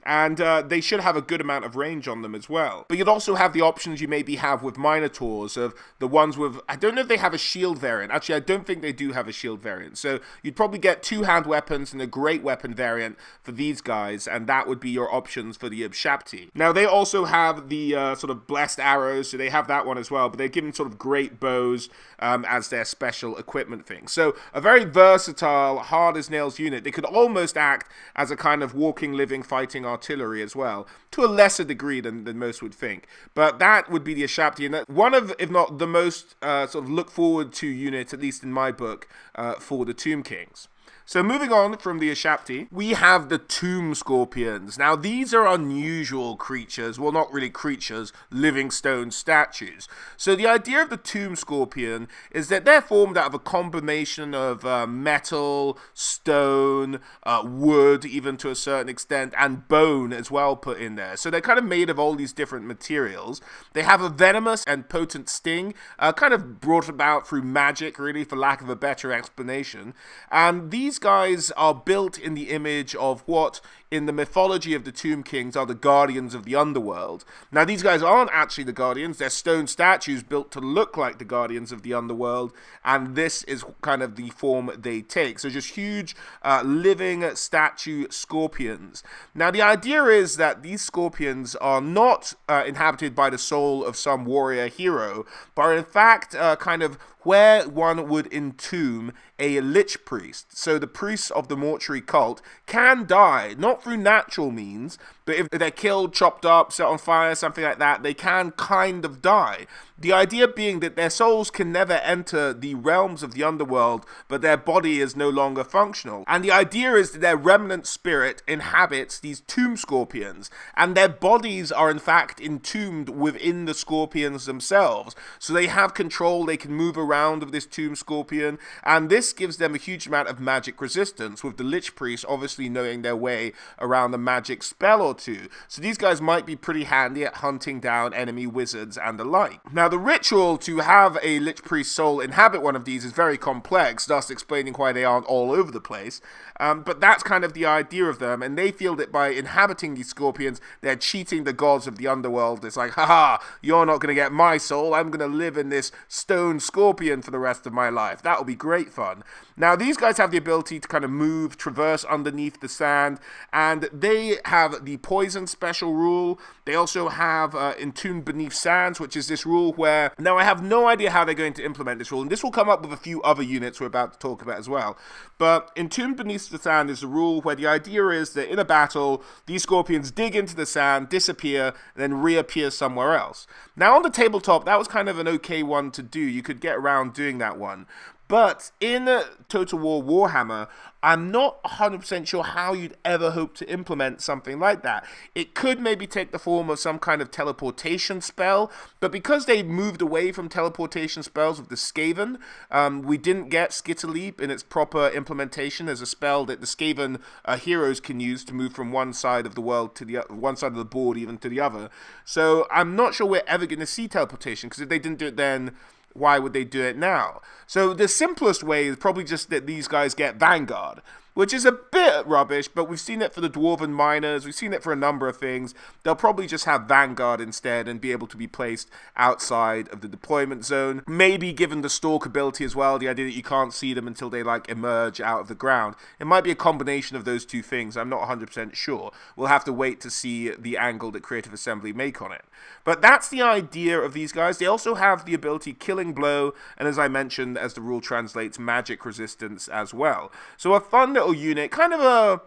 And they should have a good amount of range on them as well. But you'd also have the options you maybe have with Minotaurs, of the ones with, I don't know if they have a shield variant. Actually, I don't think they do have a shield variant. So you'd probably get 2 hand weapons and a great weapon variant for these guys, and that would be your options for the Upshapti. Now, they also have the sort of blessed arrows, so they have that one as well, but they're given sort of great bows as their special equipment thing. So a very versatile, hard-as-nails unit. They could almost act as a kind of walking, living, fighting artillery as well, to a lesser degree than most would think. But that would be the Ashapti, and one of, if not the most sort of look forward to unit, at least in my book, for the Tomb Kings. So moving on from the Ashapti, we have the Tomb Scorpions. Now these are unusual creatures, well not really creatures, living stone statues. So the idea of the Tomb Scorpion is that they're formed out of a combination of metal, stone, wood even to a certain extent, and bone as well put in there. So they're kind of made of all these different materials. They have a venomous and potent sting, kind of brought about through magic really, for lack of a better explanation. And these guys are built in the image of what in the mythology of the Tomb Kings are the guardians of the underworld. Now these guys aren't actually the guardians, they're stone statues built to look like the guardians of the underworld, and this is kind of the form they take. So just huge living statue scorpions. Now the idea is that these scorpions are not inhabited by the soul of some warrior hero, but are in fact kind of where one would entomb a lich priest. So the priests of the mortuary cult can die, not through natural means, but if they're killed, chopped up, set on fire, something like that, they can kind of die. The idea being that their souls can never enter the realms of the underworld, but their body is no longer functional. And the idea is that their remnant spirit inhabits these tomb scorpions, and their bodies are in fact entombed within the scorpions themselves. So they have control, they can move around of this tomb scorpion, and this gives them a huge amount of magic resistance, with the lich priests obviously knowing their way around a magic spell or two. So these guys might be pretty handy at hunting down enemy wizards and the like. Now the ritual to have a lich priest soul inhabit one of these is very complex, thus explaining why they aren't all over the place. But that's kind of the idea of them, and they feel that by inhabiting these scorpions, they're cheating the gods of the underworld. It's like, haha, you're not going to get my soul, I'm going to live in this stone scorpion for the rest of my life. That'll be great fun. Now, these guys have the ability to kind of move, traverse underneath the sand, and they have the poison special rule. They also have Entombed Beneath Sands, which is this rule where, now I have no idea how they're going to implement this rule, and this will come up with a few other units we're about to talk about as well. But Entombed Beneath the Sand is a rule where the idea is that in a battle, these scorpions dig into the sand, disappear, and then reappear somewhere else. Now on the tabletop, that was kind of an okay one to do. You could get around doing that one. But in Total War Warhammer, I'm not 100% sure how you'd ever hope to implement something like that. It could maybe take the form of some kind of teleportation spell, but because they moved away from teleportation spells with the Skaven, we didn't get Skitterleap in its proper implementation as a spell that the Skaven heroes can use to move from one side of the world to the one side of the board even to the other. So I'm not sure we're ever going to see teleportation, because if they didn't do it then, why would they do it now? So the simplest way is probably just that these guys get Vanguard, which is a bit rubbish, but we've seen it for the Dwarven Miners, we've seen it for a number of things. They'll probably just have Vanguard instead and be able to be placed outside of the deployment zone. Maybe given the Stalk ability as well, the idea that you can't see them until they like emerge out of the ground. It might be a combination of those two things, I'm not 100% sure. We'll have to wait to see the angle that Creative Assembly make on it. But that's the idea of these guys. They also have the ability Killing Blow, and as I mentioned, as the rule translates, magic resistance as well. So a fun little unit, kind of a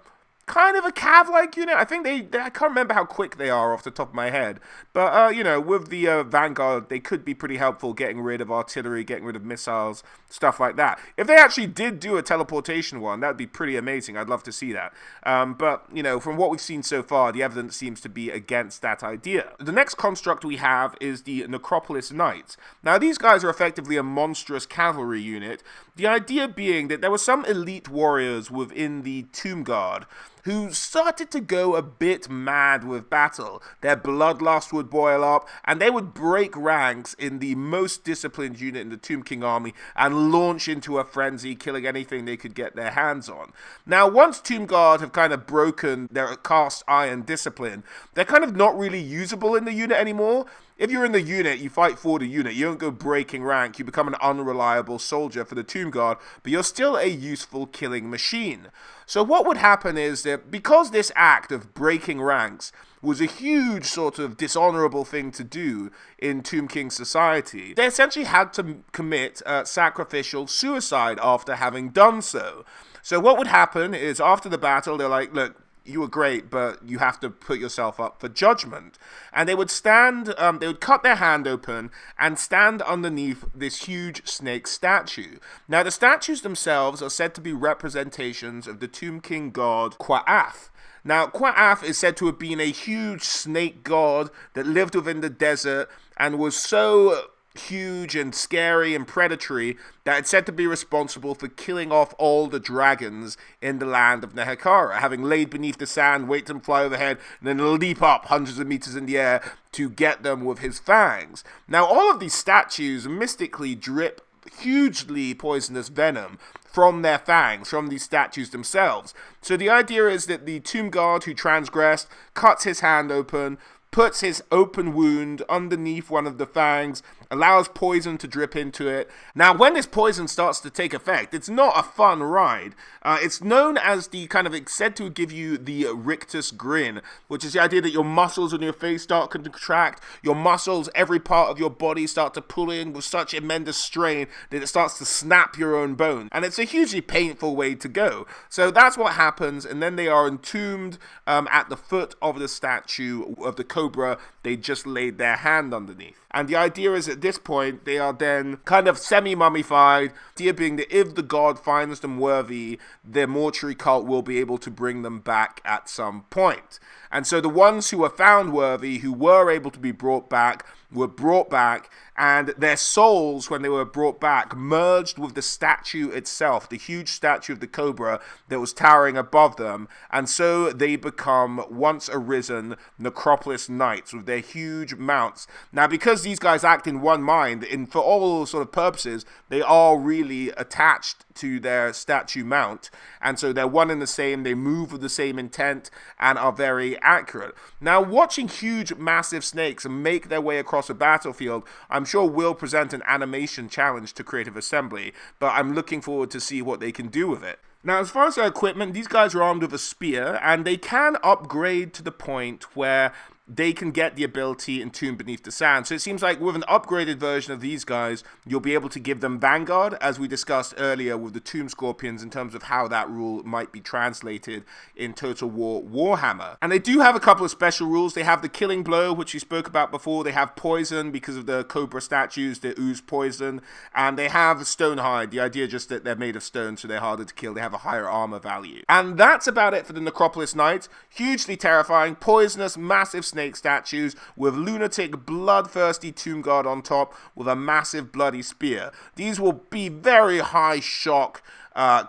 cav-like unit. I think I can't remember how quick they are off the top of my head, but you know, with the Vanguard, they could be pretty helpful getting rid of artillery, getting rid of missiles, stuff like that. If they actually did do a teleportation one, that'd be pretty amazing. I'd love to see that. But you know, from what we've seen so far, the evidence seems to be against that idea. The next construct we have is the Necropolis Knights. Now these guys are effectively a monstrous cavalry unit. The idea being that there were some elite warriors within the Tomb Guard who started to go a bit mad with battle. Their bloodlust would boil up, and they would break ranks in the most disciplined unit in the Tomb King army and launch into a frenzy, killing anything they could get their hands on. Now, once Tomb Guard have kind of broken their cast iron discipline, they're kind of not really usable in the unit anymore. If you're in the unit, you fight for the unit. You don't go breaking rank. You become an unreliable soldier for the Tomb Guard, but you're still a useful killing machine. So what would happen is that because this act of breaking ranks was a huge sort of dishonorable thing to do in Tomb King society, they essentially had to commit sacrificial suicide after having done so. So what would happen is after the battle, they're like, look, you were great, but you have to put yourself up for judgment. And they would they would cut their hand open and stand underneath this huge snake statue. Now, the statues themselves are said to be representations of the Tomb King god Qa'ath. Now, Qa'ath is said to have been a huge snake god that lived within the desert and was so huge and scary and predatory that it's said to be responsible for killing off all the dragons in the land of Nehekhara, having laid beneath the sand, wait them fly overhead, and then leap up hundreds of meters in the air to get them with his fangs. Now, all of these statues mystically drip hugely poisonous venom from their fangs, from these statues themselves. So the idea is that the tomb guard who transgressed cuts his hand open, puts his open wound underneath one of the fangs, allows poison to drip into it. Now, when this poison starts to take effect, it's not a fun ride. It's known as it's said to give you the rictus grin, which is the idea that your muscles on your face start to contract, your muscles, every part of your body start to pull in with such immense strain that it starts to snap your own bone. And it's a hugely painful way to go. So that's what happens, and then they are entombed at the foot of the statue of the cobra they just laid their hand underneath. And the idea is at this point, they are then kind of semi-mummified, the idea being that if the god finds them worthy, their mortuary cult will be able to bring them back at some point. And so the ones who were found worthy, who were able to be brought back, were brought back, and their souls, when they were brought back, merged with the statue itself, the huge statue of the cobra that was towering above them, and so they become once arisen necropolis knights with their huge mounts. Now, because these guys act in one mind, for all sort of purposes, they are really attached to their statue mount, and so they're one and the same, they move with the same intent, and are very accurate. Now, watching huge, massive snakes make their way across a battlefield, I'm sure will present an animation challenge to Creative Assembly, but I'm looking forward to see what they can do with it. Now, as far as their equipment, these guys are armed with a spear, and they can upgrade to the point where they can get the ability entombed beneath the sand. So it seems like with an upgraded version of these guys, you'll be able to give them Vanguard, as we discussed earlier with the Tomb Scorpions, in terms of how that rule might be translated in Total War Warhammer. And they do have a couple of special rules. They have the Killing Blow, which we spoke about before. They have Poison, because of the Cobra statues that ooze poison. And they have Stonehide, the idea just that they're made of stone, so they're harder to kill. They have a higher armor value. And that's about it for the Necropolis Knights. Hugely terrifying, poisonous, massive snake statues with lunatic, bloodthirsty tomb guard on top with a massive bloody spear. These will be very high shock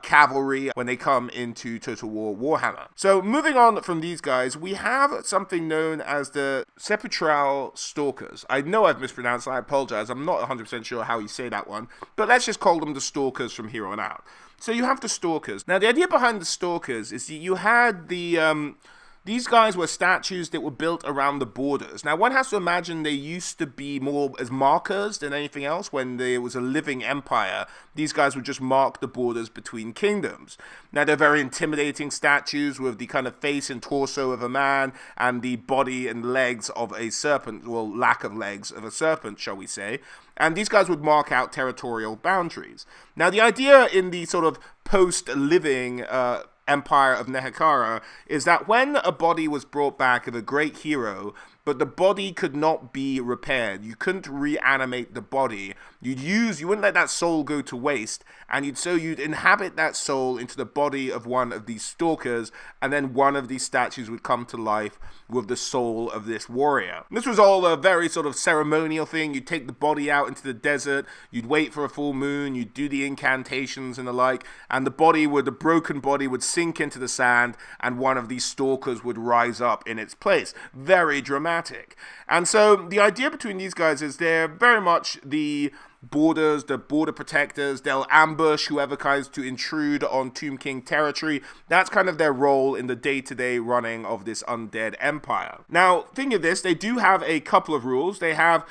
cavalry when they come into Total War Warhammer. So moving on from these guys, we have something known as the Sepulchral Stalkers. I know I've mispronounced that, I apologize, I'm not 100% sure how you say that one, but let's just call them the Stalkers from here on out. So you have the Stalkers. Now the idea behind the Stalkers is that you had these guys were statues that were built around the borders. Now, one has to imagine they used to be more as markers than anything else. When there was a living empire, these guys would just mark the borders between kingdoms. Now, they're very intimidating statues with the kind of face and torso of a man and the body and legs of a serpent, well, lack of legs of a serpent, shall we say. And these guys would mark out territorial boundaries. Now, the idea in the sort of post-living Empire of Nehekhara is that when a body was brought back of a great hero, but the body could not be repaired, you couldn't reanimate the body, you wouldn't let that soul go to waste, and you'd inhabit that soul into the body of one of these stalkers, and then one of these statues would come to life with the soul of this warrior. This was all a very sort of ceremonial thing. You'd take the body out into the desert, you'd wait for a full moon, you'd do the incantations and the like, and the broken body would sink into the sand, and one of these stalkers would rise up in its place. Very dramatic. And so the idea between these guys is they're very much the border protectors. They'll ambush whoever tries to intrude on Tomb King territory. That's kind of their role in the day-to-day running of this undead empire. Now, think of this, they do have a couple of rules. They have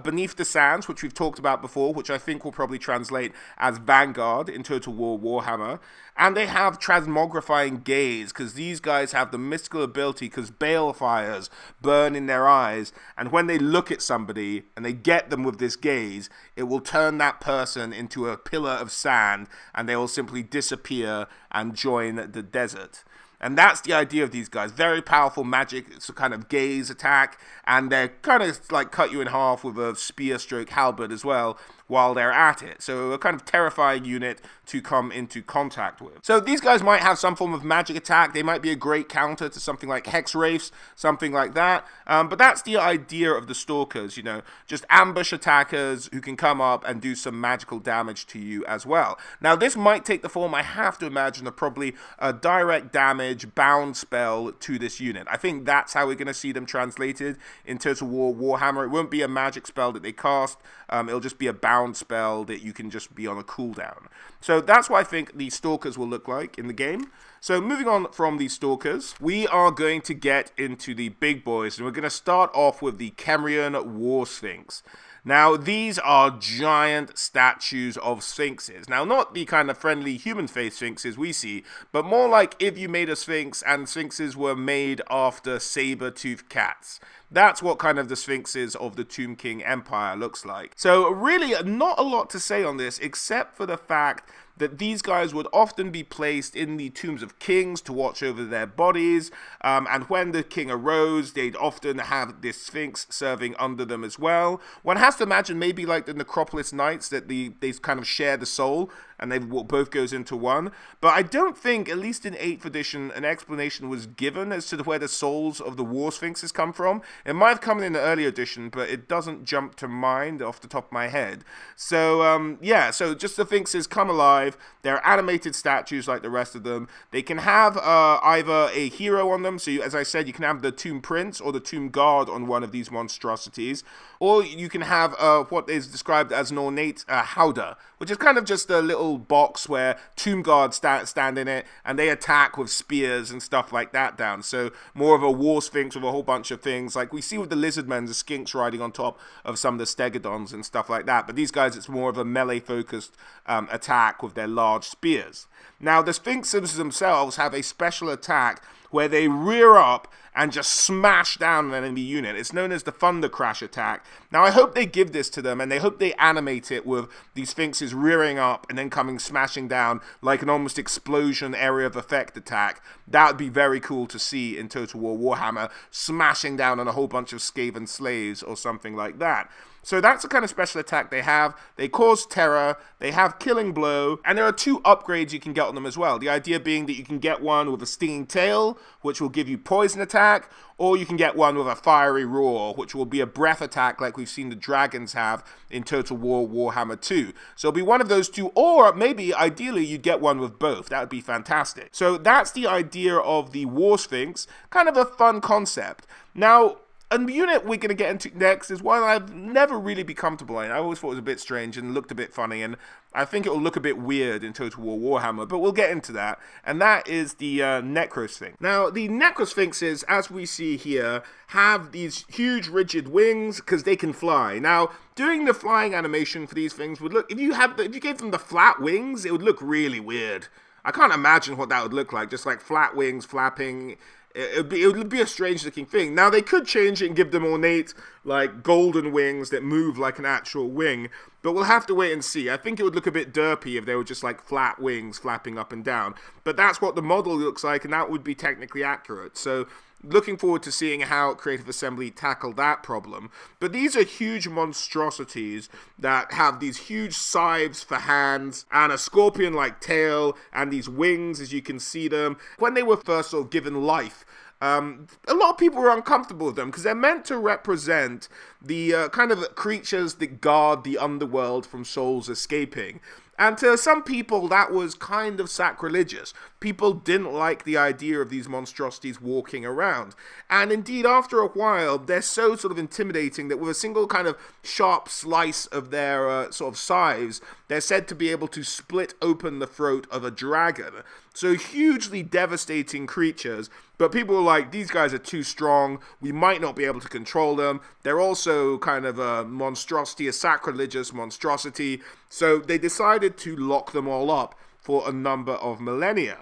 Beneath the Sands, which we've talked about before, which I think will probably translate as Vanguard in Total War Warhammer. And they have Transmogrifying Gaze, because these guys have the mystical ability, because balefires burn in their eyes, and when they look at somebody and they get them with this gaze, it will turn that person into a pillar of sand, and they will simply disappear and join the desert. And that's the idea of these guys. Very powerful magic. It's a kind of gaze attack. And they're kind of like cut you in half with a spear stroke halberd as well while they're at it. So a kind of terrifying unit to come into contact with. So these guys might have some form of magic attack. They might be a great counter to something like Hex Wraiths, something like that. But that's the idea of the Stalkers, you know, just ambush attackers who can come up and do some magical damage to you as well. Now this might take the form, I have to imagine, of probably a direct damage bound spell to this unit. I think that's how we're going to see them translated in Total War Warhammer. It won't be a magic spell that they cast. It'll just be a bound spell that you can just be on a cooldown. So that's what I think the Stalkers will look like in the game. So moving on from the Stalkers, we are going to get into the big boys, and we're going to start off with the Kemrian War Sphinx. Now, these are giant statues of sphinxes. Now, not the kind of friendly human-faced sphinxes we see, but more like if you made a sphinx and sphinxes were made after saber-toothed cats. That's what kind of the sphinxes of the Tomb King Empire looks like. So really, not a lot to say on this, except for the fact that these guys would often be placed in the tombs of kings to watch over their bodies, and when the king arose, they'd often have this sphinx serving under them as well. One has to imagine maybe like the Necropolis Knights, that they kind of share the soul, and they both goes into one. But I don't think, at least in 8th edition, an explanation was given as to where the souls of the War Sphinxes come from. It might have come in the earlier edition, but it doesn't jump to mind off the top of my head. So, yeah, so just the sphinxes come alive. They're animated statues like the rest of them. They can have either a hero on them, so as I said, you can have the Tomb Prince or the Tomb Guard on one of these monstrosities, or you can have what is described as an ornate howdah, which is kind of just a little box where Tomb Guards stand in it, and they attack with spears and stuff like that down. So more of a War Sphinx with a whole bunch of things, like we see with the Lizardmen, the Skinks riding on top of some of the Stegodons and stuff like that. But these guys, it's more of a melee-focused attack with their large spears. Now, the Sphinxes themselves have a special attack where they rear up and just smash down an enemy unit. It's known as the Thunder Crash attack. Now, I hope they give this to them, and they hope they animate it with these Sphinxes rearing up and then coming smashing down like an almost explosion area of effect attack. That would be very cool to see in Total War Warhammer, smashing down on a whole bunch of Skaven slaves or something like that. So that's the kind of special attack they have. They cause terror, they have Killing Blow, and there are 2 upgrades you can get on them as well. The idea being that you can get one with a Stinging Tail, which will give you poison attack, or you can get one with a Fiery Roar, which will be a breath attack like we've seen the dragons have in Total War Warhammer 2. So it'll be one of those 2, or maybe, ideally, you'd get one with both. That would be fantastic. So that's the idea of the War Sphinx. Kind of a fun concept. Now, a unit we're going to get into next is one I've never really been comfortable in. I always thought it was a bit strange and looked a bit funny, and I think it will look a bit weird in Total War Warhammer, but we'll get into that, and that is the Necrosphinx. Now, the Necrosphinxes, as we see here, have these huge rigid wings because they can fly. Now, doing the flying animation for these things would look, if you gave them the flat wings, it would look really weird. I can't imagine what that would look like, just like flat wings flapping. It would be a strange looking thing. Now, they could change it and give them ornate, like, golden wings that move like an actual wing, but we'll have to wait and see. I think it would look a bit derpy if they were just like flat wings flapping up and down, but that's what the model looks like, and that would be technically accurate. So looking forward to seeing how Creative Assembly tackle that problem. But these are huge monstrosities that have these huge scythes for hands and a scorpion-like tail and these wings, as you can see them. When they were first sort of given life, a lot of people were uncomfortable with them because they're meant to represent the kind of creatures that guard the underworld from souls escaping. And to some people, that was kind of sacrilegious. People didn't like the idea of these monstrosities walking around. And indeed, after a while, they're so sort of intimidating that with a single kind of sharp slice of their sort of scythes, they're said to be able to split open the throat of a dragon. So hugely devastating creatures, but people were like, these guys are too strong, we might not be able to control them. They're also kind of a monstrosity, a sacrilegious monstrosity, so they decided to lock them all up for a number of millennia.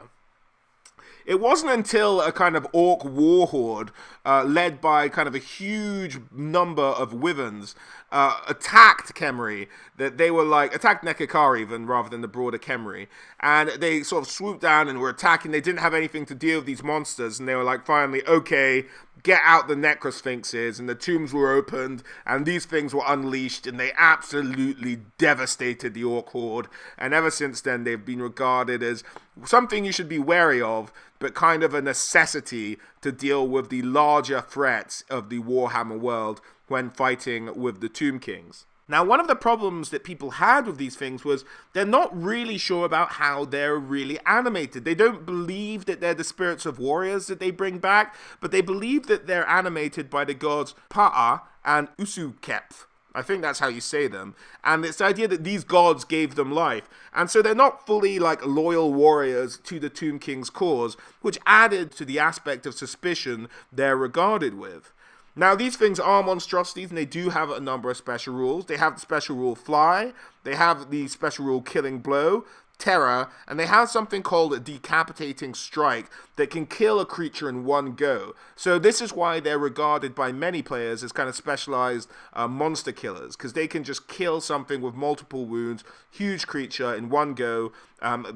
It wasn't until a kind of orc war horde, led by kind of a huge number of wyverns, attacked Cavalry, that they were like, attacked Nekakar even, rather than the broader Cavalry, and they sort of swooped down and were attacking. They didn't have anything to deal with these monsters, and they were like, finally, okay, get out the necrosphinxes, and the tombs were opened, and these things were unleashed, and they absolutely devastated the orc horde, and ever since then they've been regarded as something you should be wary of, but kind of a necessity to deal with the larger threats of the Warhammer world when fighting with the Tomb Kings. Now, one of the problems that people had with these things was they're not really sure about how they're really animated. They don't believe that they're the spirits of warriors that they bring back, but they believe that they're animated by the gods Pa'a and Usukeph. I think that's how you say them. And it's the idea that these gods gave them life. And so they're not fully like loyal warriors to the Tomb King's cause, which added to the aspect of suspicion they're regarded with. Now, these things are monstrosities, and they do have a number of special rules. They have the special rule Fly, they have the special rule Killing Blow, Terror, and they have something called a Decapitating Strike that can kill a creature in one go. So this is why they're regarded by many players as kind of specialized monster killers, because they can just kill something with multiple wounds, huge creature in one go,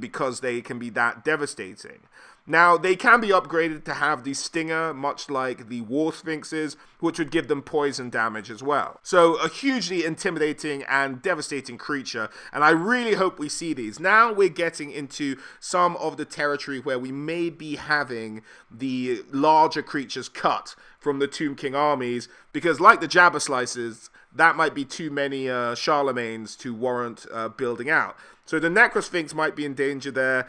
because they can be that devastating. Now, they can be upgraded to have the Stinger, much like the War Sphinxes, which would give them poison damage as well. So, a hugely intimidating and devastating creature, and I really hope we see these. Now we're getting into some of the territory where we may be having the larger creatures cut from the Tomb King armies, because like the Jabber Slices, that might be too many Charlemagnes to warrant building out. So the Necrosphinx might be in danger there.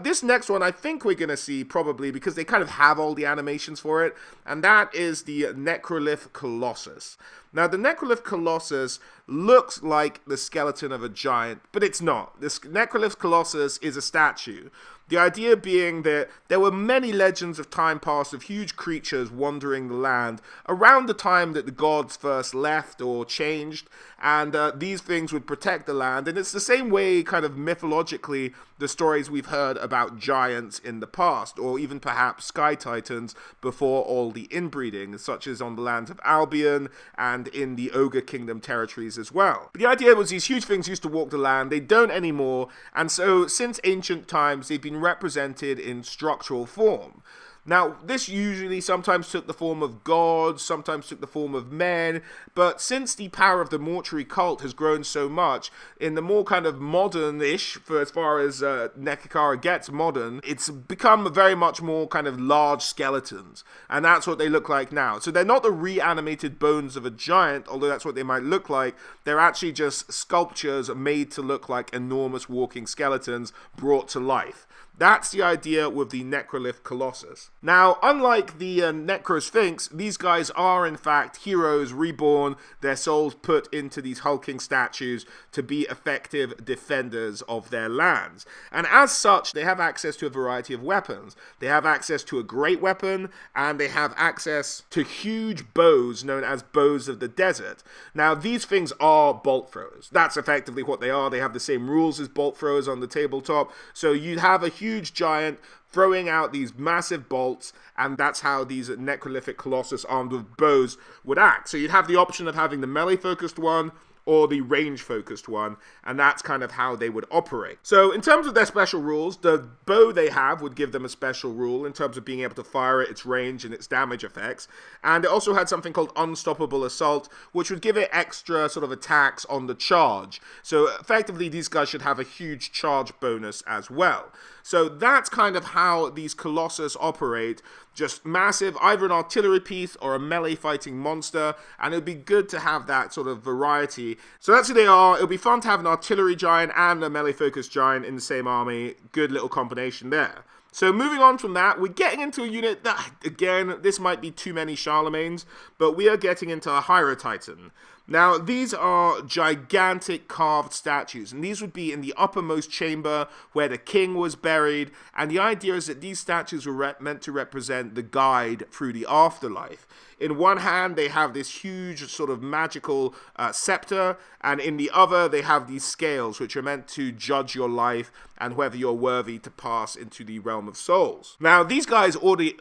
This next one I think we're going to see probably because they kind of have all the animations for it, and that is the Necrolith Colossus. Now, the Necrolith Colossus looks like the skeleton of a giant, but it's not. This Necrolith Colossus is a statue. The idea being that there were many legends of time past of huge creatures wandering the land around the time that the gods first left or changed, and these things would protect the land. And it's the same way, kind of mythologically, the stories we've heard about giants in the past, or even perhaps sky titans before all the inbreeding, such as on the lands of Albion and in the Ogre Kingdom territories as well. But the idea was these huge things used to walk the land. They don't anymore, and so since ancient times they've been represented in structural form. Now, this usually sometimes took the form of gods, sometimes took the form of men, but since the power of the mortuary cult has grown so much, in the more kind of modern-ish, for as far as Nekakara gets modern, it's become very much more kind of large skeletons, and that's what they look like now. So they're not the reanimated bones of a giant, although that's what they might look like. They're actually just sculptures made to look like enormous walking skeletons brought to life. That's the idea with the Necrolith Colossus. Now, unlike the Necrosphinx, these guys are in fact heroes reborn, their souls put into these hulking statues to be effective defenders of their lands. And as such, they have access to a variety of weapons. They have access to a great weapon, and they have access to huge bows known as bows of the desert. Now, these things are bolt throwers. That's effectively what they are. They have the same rules as bolt throwers on the tabletop. So you have a huge giant throwing out these massive bolts, and that's how these Necrolithic Colossus armed with bows would act. So you'd have the option of having the melee-focused one or the range-focused one, and that's kind of how they would operate. So in terms of their special rules, the bow they have would give them a special rule in terms of being able to fire it, its range, and its damage effects. And it also had something called Unstoppable Assault, which would give it extra sort of attacks on the charge. So effectively, these guys should have a huge charge bonus as well. So that's kind of how these Colossus operate. Just massive, either an artillery piece or a melee fighting monster, and it would be good to have that sort of variety. So that's who they are. It would be fun to have an artillery giant and a melee focused giant in the same army. Good little combination there. So moving on from that, we're getting into a unit that, again, this might be too many Charlemagnes, but we are getting into a Hierotitan. Now, these are gigantic carved statues, and these would be in the uppermost chamber where the king was buried, and the idea is that these statues were meant to represent the guide through the afterlife. In one hand, they have this huge sort of magical scepter, and in the other, they have these scales, which are meant to judge your life and whether you're worthy to pass into the realm of souls. Now, these guys already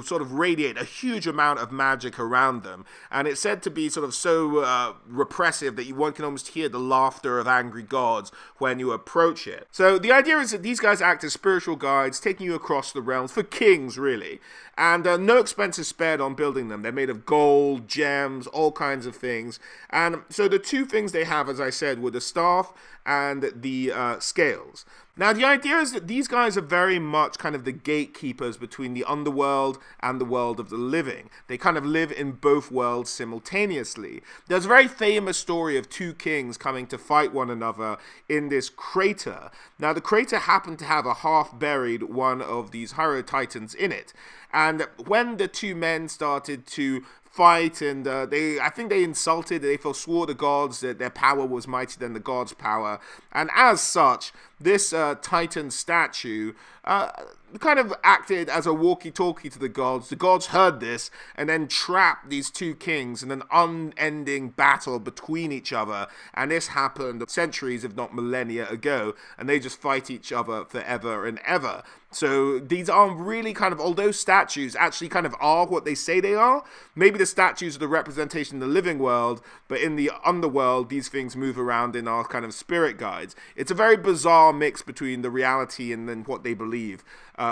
sort of radiate a huge amount of magic around them, and it's said to be sort of so repressive that one can almost hear the laughter of angry gods when you approach it. So the idea is that these guys act as spiritual guides, taking you across the realms for kings, really. And no expense is spared on building them. They're made of gold, gems, all kinds of things. And so the two things they have, as I said, were the staff and the scales. Now, the idea is that these guys are very much kind of the gatekeepers between the underworld and the world of the living. They kind of live in both worlds simultaneously. There's a very famous story of two kings coming to fight one another in this crater. Now, the crater happened to have a half-buried one of these Hyrule Titans in it. And when the two men started to fight, and I think they forswore the gods that their power was mightier than the gods' power, and as such, this Titan statue kind of acted as a walkie-talkie to the gods. The gods heard this and then trapped these two kings in an unending battle between each other, and this happened centuries, if not millennia ago, and they just fight each other forever and ever. So these are really kind of, although statues actually kind of are what they say they are, maybe the statues are the representation of the living world, but in the underworld, these things move around in our kind of spirit guides. It's a very bizarre mix between the reality and then what they believe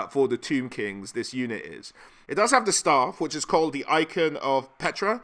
for the Tomb Kings, this unit is. It does have the staff, which is called the Icon of Petra,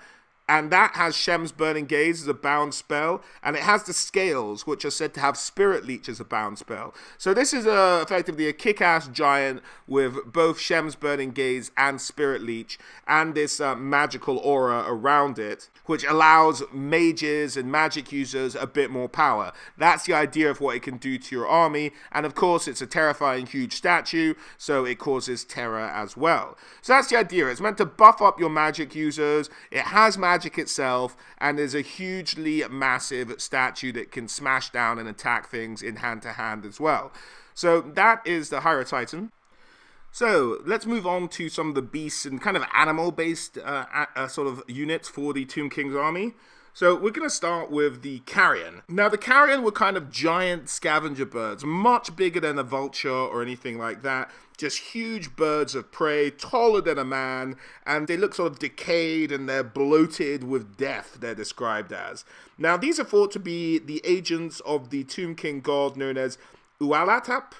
and that has Shem's Burning Gaze as a bound spell, and it has the scales, which are said to have Spirit Leech as a bound spell. So this is effectively a kick-ass giant with both Shem's Burning Gaze and Spirit Leech, and this magical aura around it, which allows mages and magic users a bit more power. That's the idea of what it can do to your army, and of course it's a terrifying huge statue, so it causes terror as well. So that's the idea. It's meant to buff up your magic users. It has magic itself, and is a hugely massive statue that can smash down and attack things in hand-to-hand as well. So that is the Hyrule Titan. So let's move on to some of the beasts and kind of animal-based sort of units for the Tomb King's army. So we're going to start with the carrion. Now, the carrion were kind of giant scavenger birds, much bigger than a vulture or anything like that. Just huge birds of prey, taller than a man, and they look sort of decayed and they're bloated with death, they're described as. Now, these are thought to be the agents of the Tomb King god known as Ualatap.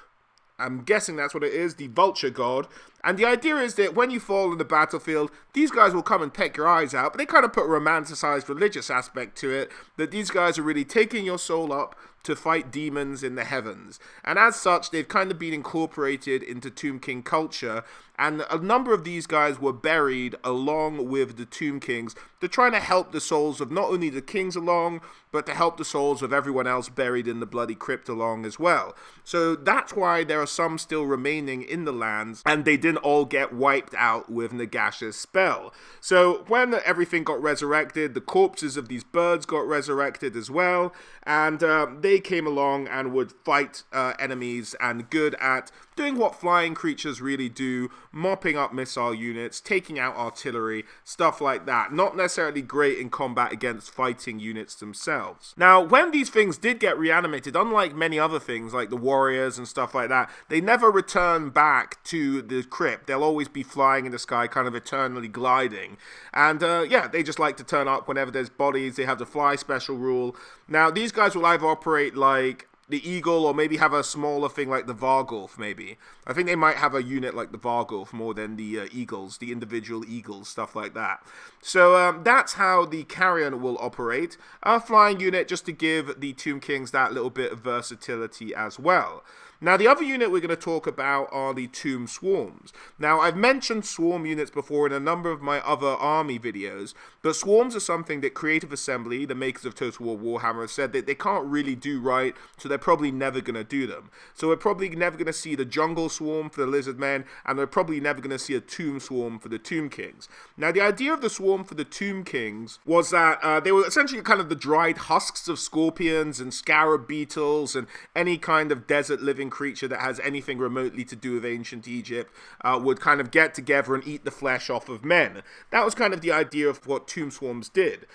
I'm guessing that's what it is, the vulture god. And the idea is that when you fall in the battlefield, these guys will come and peck your eyes out, but they kind of put a romanticized religious aspect to it, that these guys are really taking your soul up to fight demons in the heavens. And as such, they've kind of been incorporated into Tomb King culture, and a number of these guys were buried along with the Tomb Kings. They're trying to help the souls of not only the kings along, but to help the souls of everyone else buried in the bloody crypt along as well. So that's why there are some still remaining in the lands, and they didn't all get wiped out with Nagash's spell. So when everything got resurrected, the corpses of these birds got resurrected as well, and they came along and would fight enemies and good at doing what flying creatures really do, mopping up missile units, taking out artillery, stuff like that. Not necessarily great in combat against fighting units themselves. Now, when these things did get reanimated, unlike many other things like the warriors and stuff like that, they never return back to the crypt. They'll always be flying in the sky, kind of eternally gliding. And yeah, they just like to turn up whenever there's bodies. They have the fly special rule. Now, these guys will either operate like the eagle, or maybe have a smaller thing like the Vargulf, maybe. I think they might have a unit like the Vargulf more than the eagles, the individual eagles, stuff like that. So that's how the carrion will operate. A flying unit just to give the Tomb Kings that little bit of versatility as well. Now, the other unit we're going to talk about are the Tomb Swarms. Now, I've mentioned swarm units before in a number of my other army videos, but swarms are something that Creative Assembly, the makers of Total War Warhammer, have said that they can't really do right, so they're probably never going to do them. So we're probably never going to see the jungle swarm for the lizard men, and we're probably never going to see a tomb swarm for the tomb kings. Now, the idea of the swarm for the tomb kings was that they were essentially kind of the dried husks of scorpions and scarab beetles and any kind of desert living creature that has anything remotely to do with ancient Egypt would kind of get together and eat the flesh off of men. That was kind of the idea of what tomb swarms did.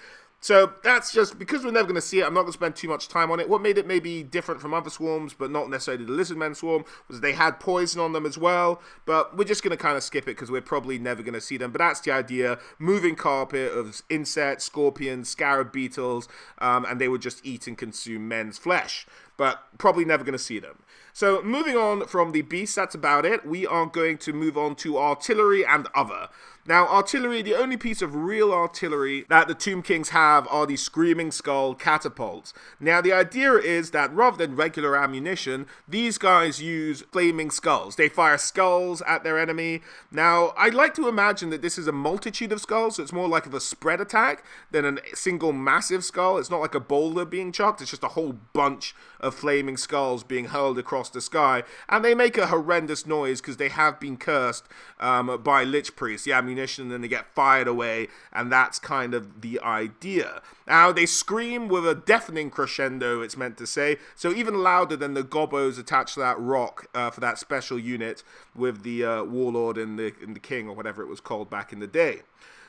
So that's just, because we're never going to see it, I'm not going to spend too much time on it. What made it maybe different from other swarms, but not necessarily the lizardmen swarm, was they had poison on them as well. But we're just going to kind of skip it because we're probably never going to see them. But that's the idea. Moving carpet of insects, scorpions, scarab beetles, and they would just eat and consume men's flesh. But probably never going to see them. So moving on from the beasts, that's about it. We are going to move on to artillery and other. Now, artillery, the only piece of real artillery that the Tomb Kings have are the Screaming Skull catapults. Now, the idea is that rather than regular ammunition, these guys use flaming skulls. They fire skulls at their enemy. Now, I'd like to imagine that this is a multitude of skulls, so it's more like a spread attack than a single massive skull. It's not like a boulder being chucked, it's just a whole bunch of flaming skulls being hurled across the sky. And they make a horrendous noise because they have been cursed by Lich Priests. The ammunition, and then they get fired away, and that's kind of the idea. Now, they scream with a deafening crescendo, it's meant to say, so even louder than the gobos attached to that rock for that special unit with the warlord and the king, or whatever it was called back in the day.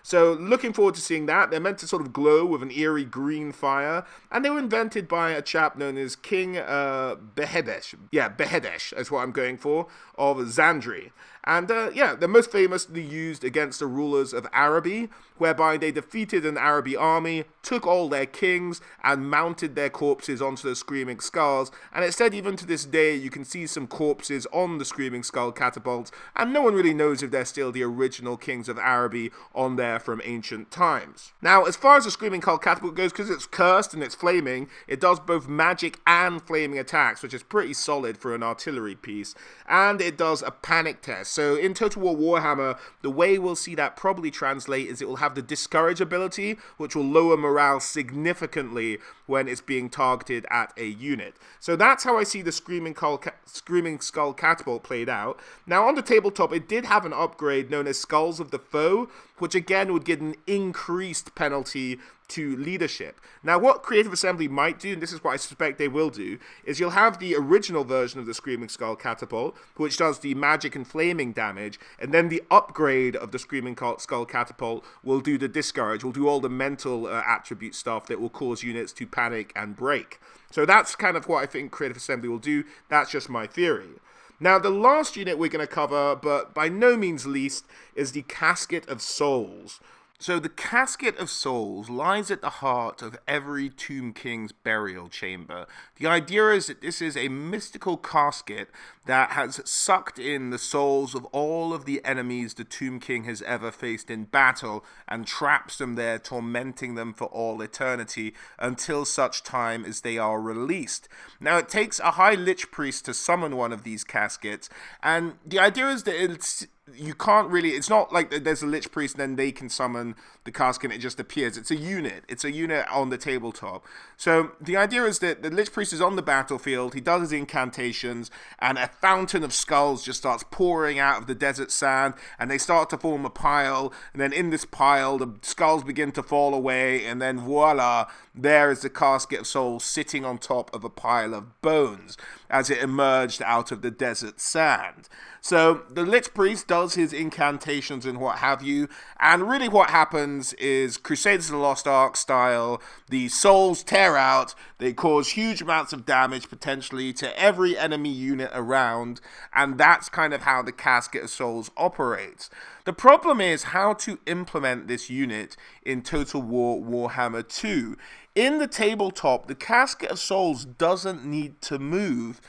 So looking forward to seeing that. They're meant to sort of glow with an eerie green fire, and they were invented by a chap known as King Behedesh. Yeah, Behedesh is what I'm going for, of Zandri. And they're most famously used against the rulers of Araby, whereby they defeated an Araby army, took all their kings, and mounted their corpses onto the Screaming Skulls. And it said even to this day, you can see some corpses on the Screaming Skull catapults, and no one really knows if they're still the original kings of Araby on there from ancient times. Now, as far as the Screaming Skull catapult goes, because it's cursed and it's flaming, it does both magic and flaming attacks, which is pretty solid for an artillery piece. And it does a panic test. So in Total War Warhammer, the way we'll see that probably translate is it will have the Discourage ability, which will lower morale significantly when it's being targeted at a unit. So that's how I see the Screaming Skull catapult played out. Now on the tabletop, it did have an upgrade known as Skulls of the Foe, which again would get an increased penalty to leadership. Now what Creative Assembly might do, and this is what I suspect they will do, is you'll have the original version of the Screaming Skull catapult, which does the magic and flaming damage, and then the upgrade of the Screaming Skull catapult will do the Discourage, will do all the mental attribute stuff that will cause units to panic and break. So that's kind of what I think Creative Assembly will do. That's just my theory. Now, the last unit we're going to cover, but by no means least, is the Casket of Souls. So the Casket of Souls lies at the heart of every Tomb King's burial chamber. The idea is that this is a mystical casket that has sucked in the souls of all of the enemies the Tomb King has ever faced in battle and traps them there, tormenting them for all eternity until such time as they are released. Now, it takes a high Lich Priest to summon one of these caskets, and the idea is that you can't really, it's not like there's a Lich Priest and then they can summon the casket and it just appears. It's a unit on the tabletop. So the idea is that the Lich Priest is on the battlefield, he does his incantations, and a fountain of skulls just starts pouring out of the desert sand, and they start to form a pile, and then in this pile the skulls begin to fall away, and then voila, there is the Casket of Souls sitting on top of a pile of bones as it emerged out of the desert sand. So the Lich Priest does his incantations and what have you, and really what happens is Crusaders of the Lost Ark style, the souls tear out, they cause huge amounts of damage potentially to every enemy unit around, and that's kind of how the Casket of Souls operates. The problem is how to implement this unit in Total War Warhammer 2. In the tabletop, the Casket of Souls doesn't need to move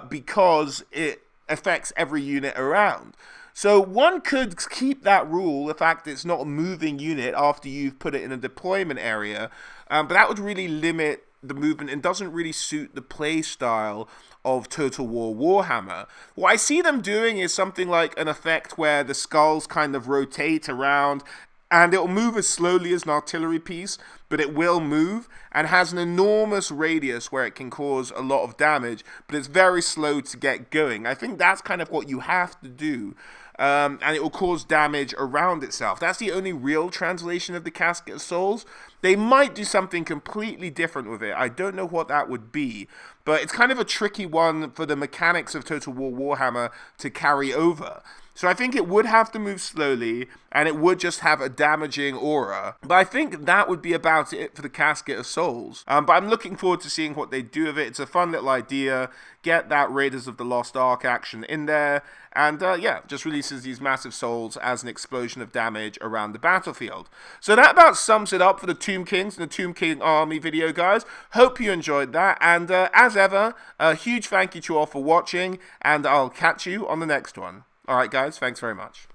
because it affects every unit around. So one could keep that rule, the fact that it's not a moving unit after you've put it in a deployment area, but that would really limit the movement and doesn't really suit the play style of Total War Warhammer. What I see them doing is something like an effect where the skulls kind of rotate around And it'll move as slowly as an artillery piece, but it will move, and has an enormous radius where it can cause a lot of damage, but it's very slow to get going. I think that's kind of what you have to do. And it will cause damage around itself. That's the only real translation of the Casket of Souls. They might do something completely different with it. I don't know what that would be, but it's kind of a tricky one for the mechanics of Total War Warhammer to carry over. So I think it would have to move slowly, and it would just have a damaging aura. But I think that would be about it for the Casket of Souls. But I'm looking forward to seeing what they do with it. It's a fun little idea. Get that Raiders of the Lost Ark action in there. And yeah, just releases these massive souls as an explosion of damage around the battlefield. So that about sums it up for the Tomb Kings and the Tomb King army video, guys. Hope you enjoyed that. And as ever, a huge thank you to you all for watching. And I'll catch you on the next one. Alright guys, thanks very much.